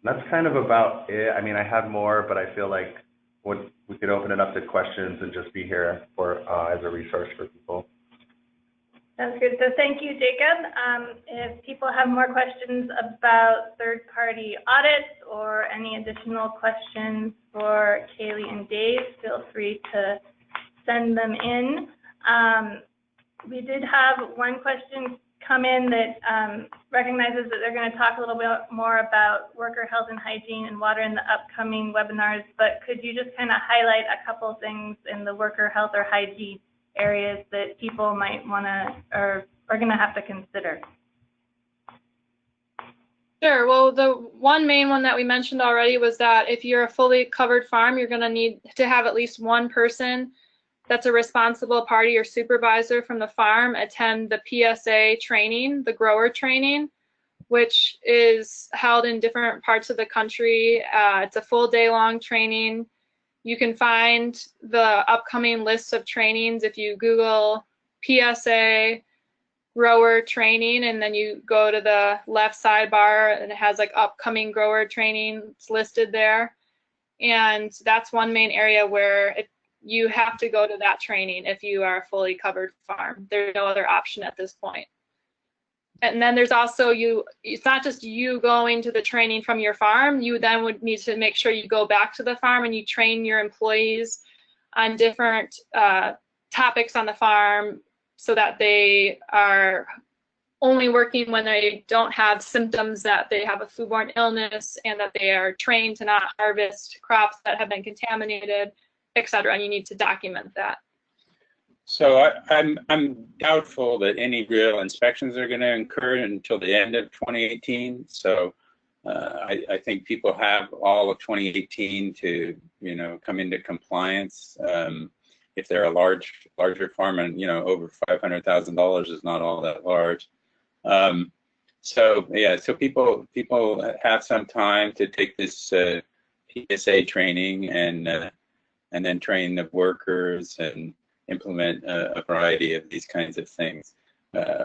That's kind of about it. I mean, I had more, but I feel like we could open it up to questions and just be here for as a resource for people. Sounds good. So thank you, Jacob. If people have more questions about third-party audits or any additional questions for Kaylee and Dave, feel free to send them in. We did have one question come in that recognizes that they're going to talk a little bit more about worker health and hygiene and water in the upcoming webinars, but could you just kind of highlight a couple things in the worker health or hygiene areas that people might want to or are going to have to consider? Sure. Well, the one main one that we mentioned already was that if you're a fully covered farm, you're going to need to have at least one person that's a responsible party or supervisor from the farm attend the PSA training, the grower training, which is held in different parts of the country. It's a full day-long training. You can find the upcoming lists of trainings if you Google PSA grower training, and then you go to the left sidebar and it has like upcoming grower training listed there. And that's one main area where you have to go to that training if you are a fully covered farm. There's no other option at this point. And then there's also it's not just you going to the training from your farm, you then would need to make sure you go back to the farm and you train your employees on different topics on the farm so that they are only working when they don't have symptoms that they have a foodborne illness, and that they are trained to not harvest crops that have been contaminated, etc. And you need to document that. So I'm doubtful that any real inspections are going to occur until the end of 2018. So I think people have all of 2018 to come into compliance. If they're a larger farm, and over $500,000 is not all that large. So yeah, so people have some time to take this PSA training and then train the workers and implement a variety of these kinds of things.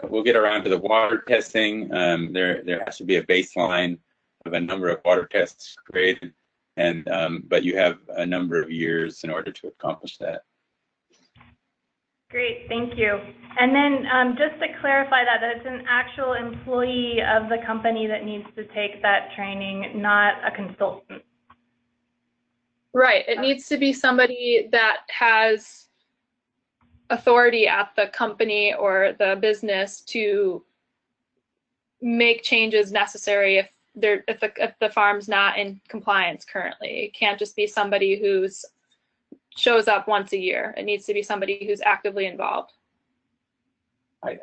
We'll get around to the water testing. There has to be a baseline of a number of water tests created, and but you have a number of years in order to accomplish that. Great, thank you. And then just to clarify that it's an actual employee of the company that needs to take that training, not a consultant. Right, it needs to be somebody that has authority at the company or the business to make changes necessary if the farm's not in compliance currently. It can't just be somebody who's shows up once a year. It needs to be somebody who's actively involved. I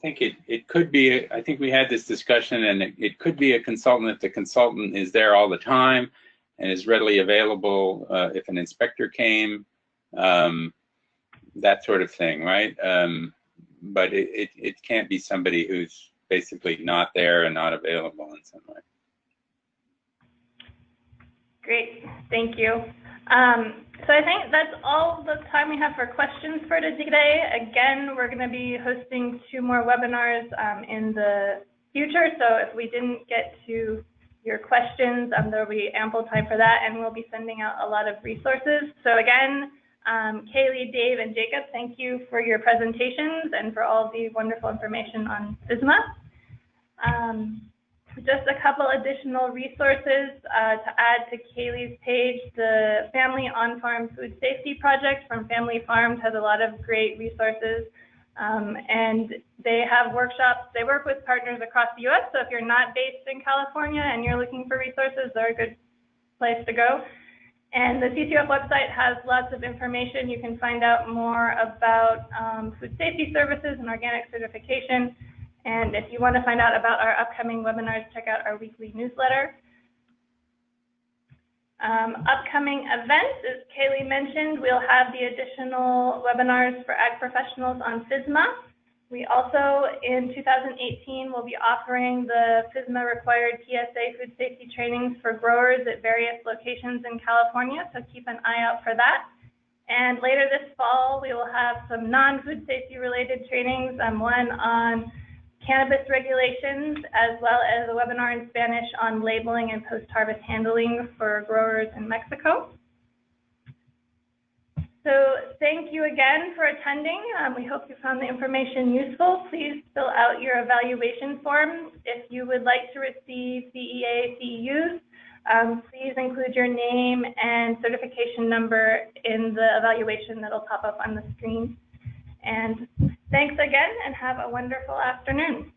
think it could be. I think we had this discussion, and it could be a consultant if the consultant is there all the time and is readily available if an inspector came, that sort of thing, right? But it can't be somebody who's basically not there and not available in some way. Great, thank you. So I think that's all the time we have for questions for today. Again, we're going to be hosting 2 more webinars in the future. So if we didn't get to your questions, there will be ample time for that, and we'll be sending out a lot of resources. So again, Kaylee, Dave, and Jacob, thank you for your presentations and for all the wonderful information on FSMA. Just a couple additional resources to add to Kaylee's page. The Family On-Farm Food Safety Project from Family Farms has a lot of great resources, and they have workshops. They work with partners across the U.S., so if you're not based in California and you're looking for resources, they're a good place to go. And the CCOF website has lots of information. You can find out more about food safety services and organic certification. And if you want to find out about our upcoming webinars, check out our weekly newsletter. Upcoming events, as Kaylee mentioned, we'll have the additional webinars for ag professionals on FSMA. We also, in 2018, will be offering the FSMA required PSA food safety trainings for growers at various locations in California, so keep an eye out for that. And later this fall, we will have some non-food safety related trainings, one on cannabis regulations, as well as a webinar in Spanish on labeling and post-harvest handling for growers in Mexico. So thank you again for attending. We hope you found the information useful. Please fill out your evaluation forms. If you would like to receive CEA, CEUs, please include your name and certification number in the evaluation that'll pop up on the screen. And thanks again, and have a wonderful afternoon.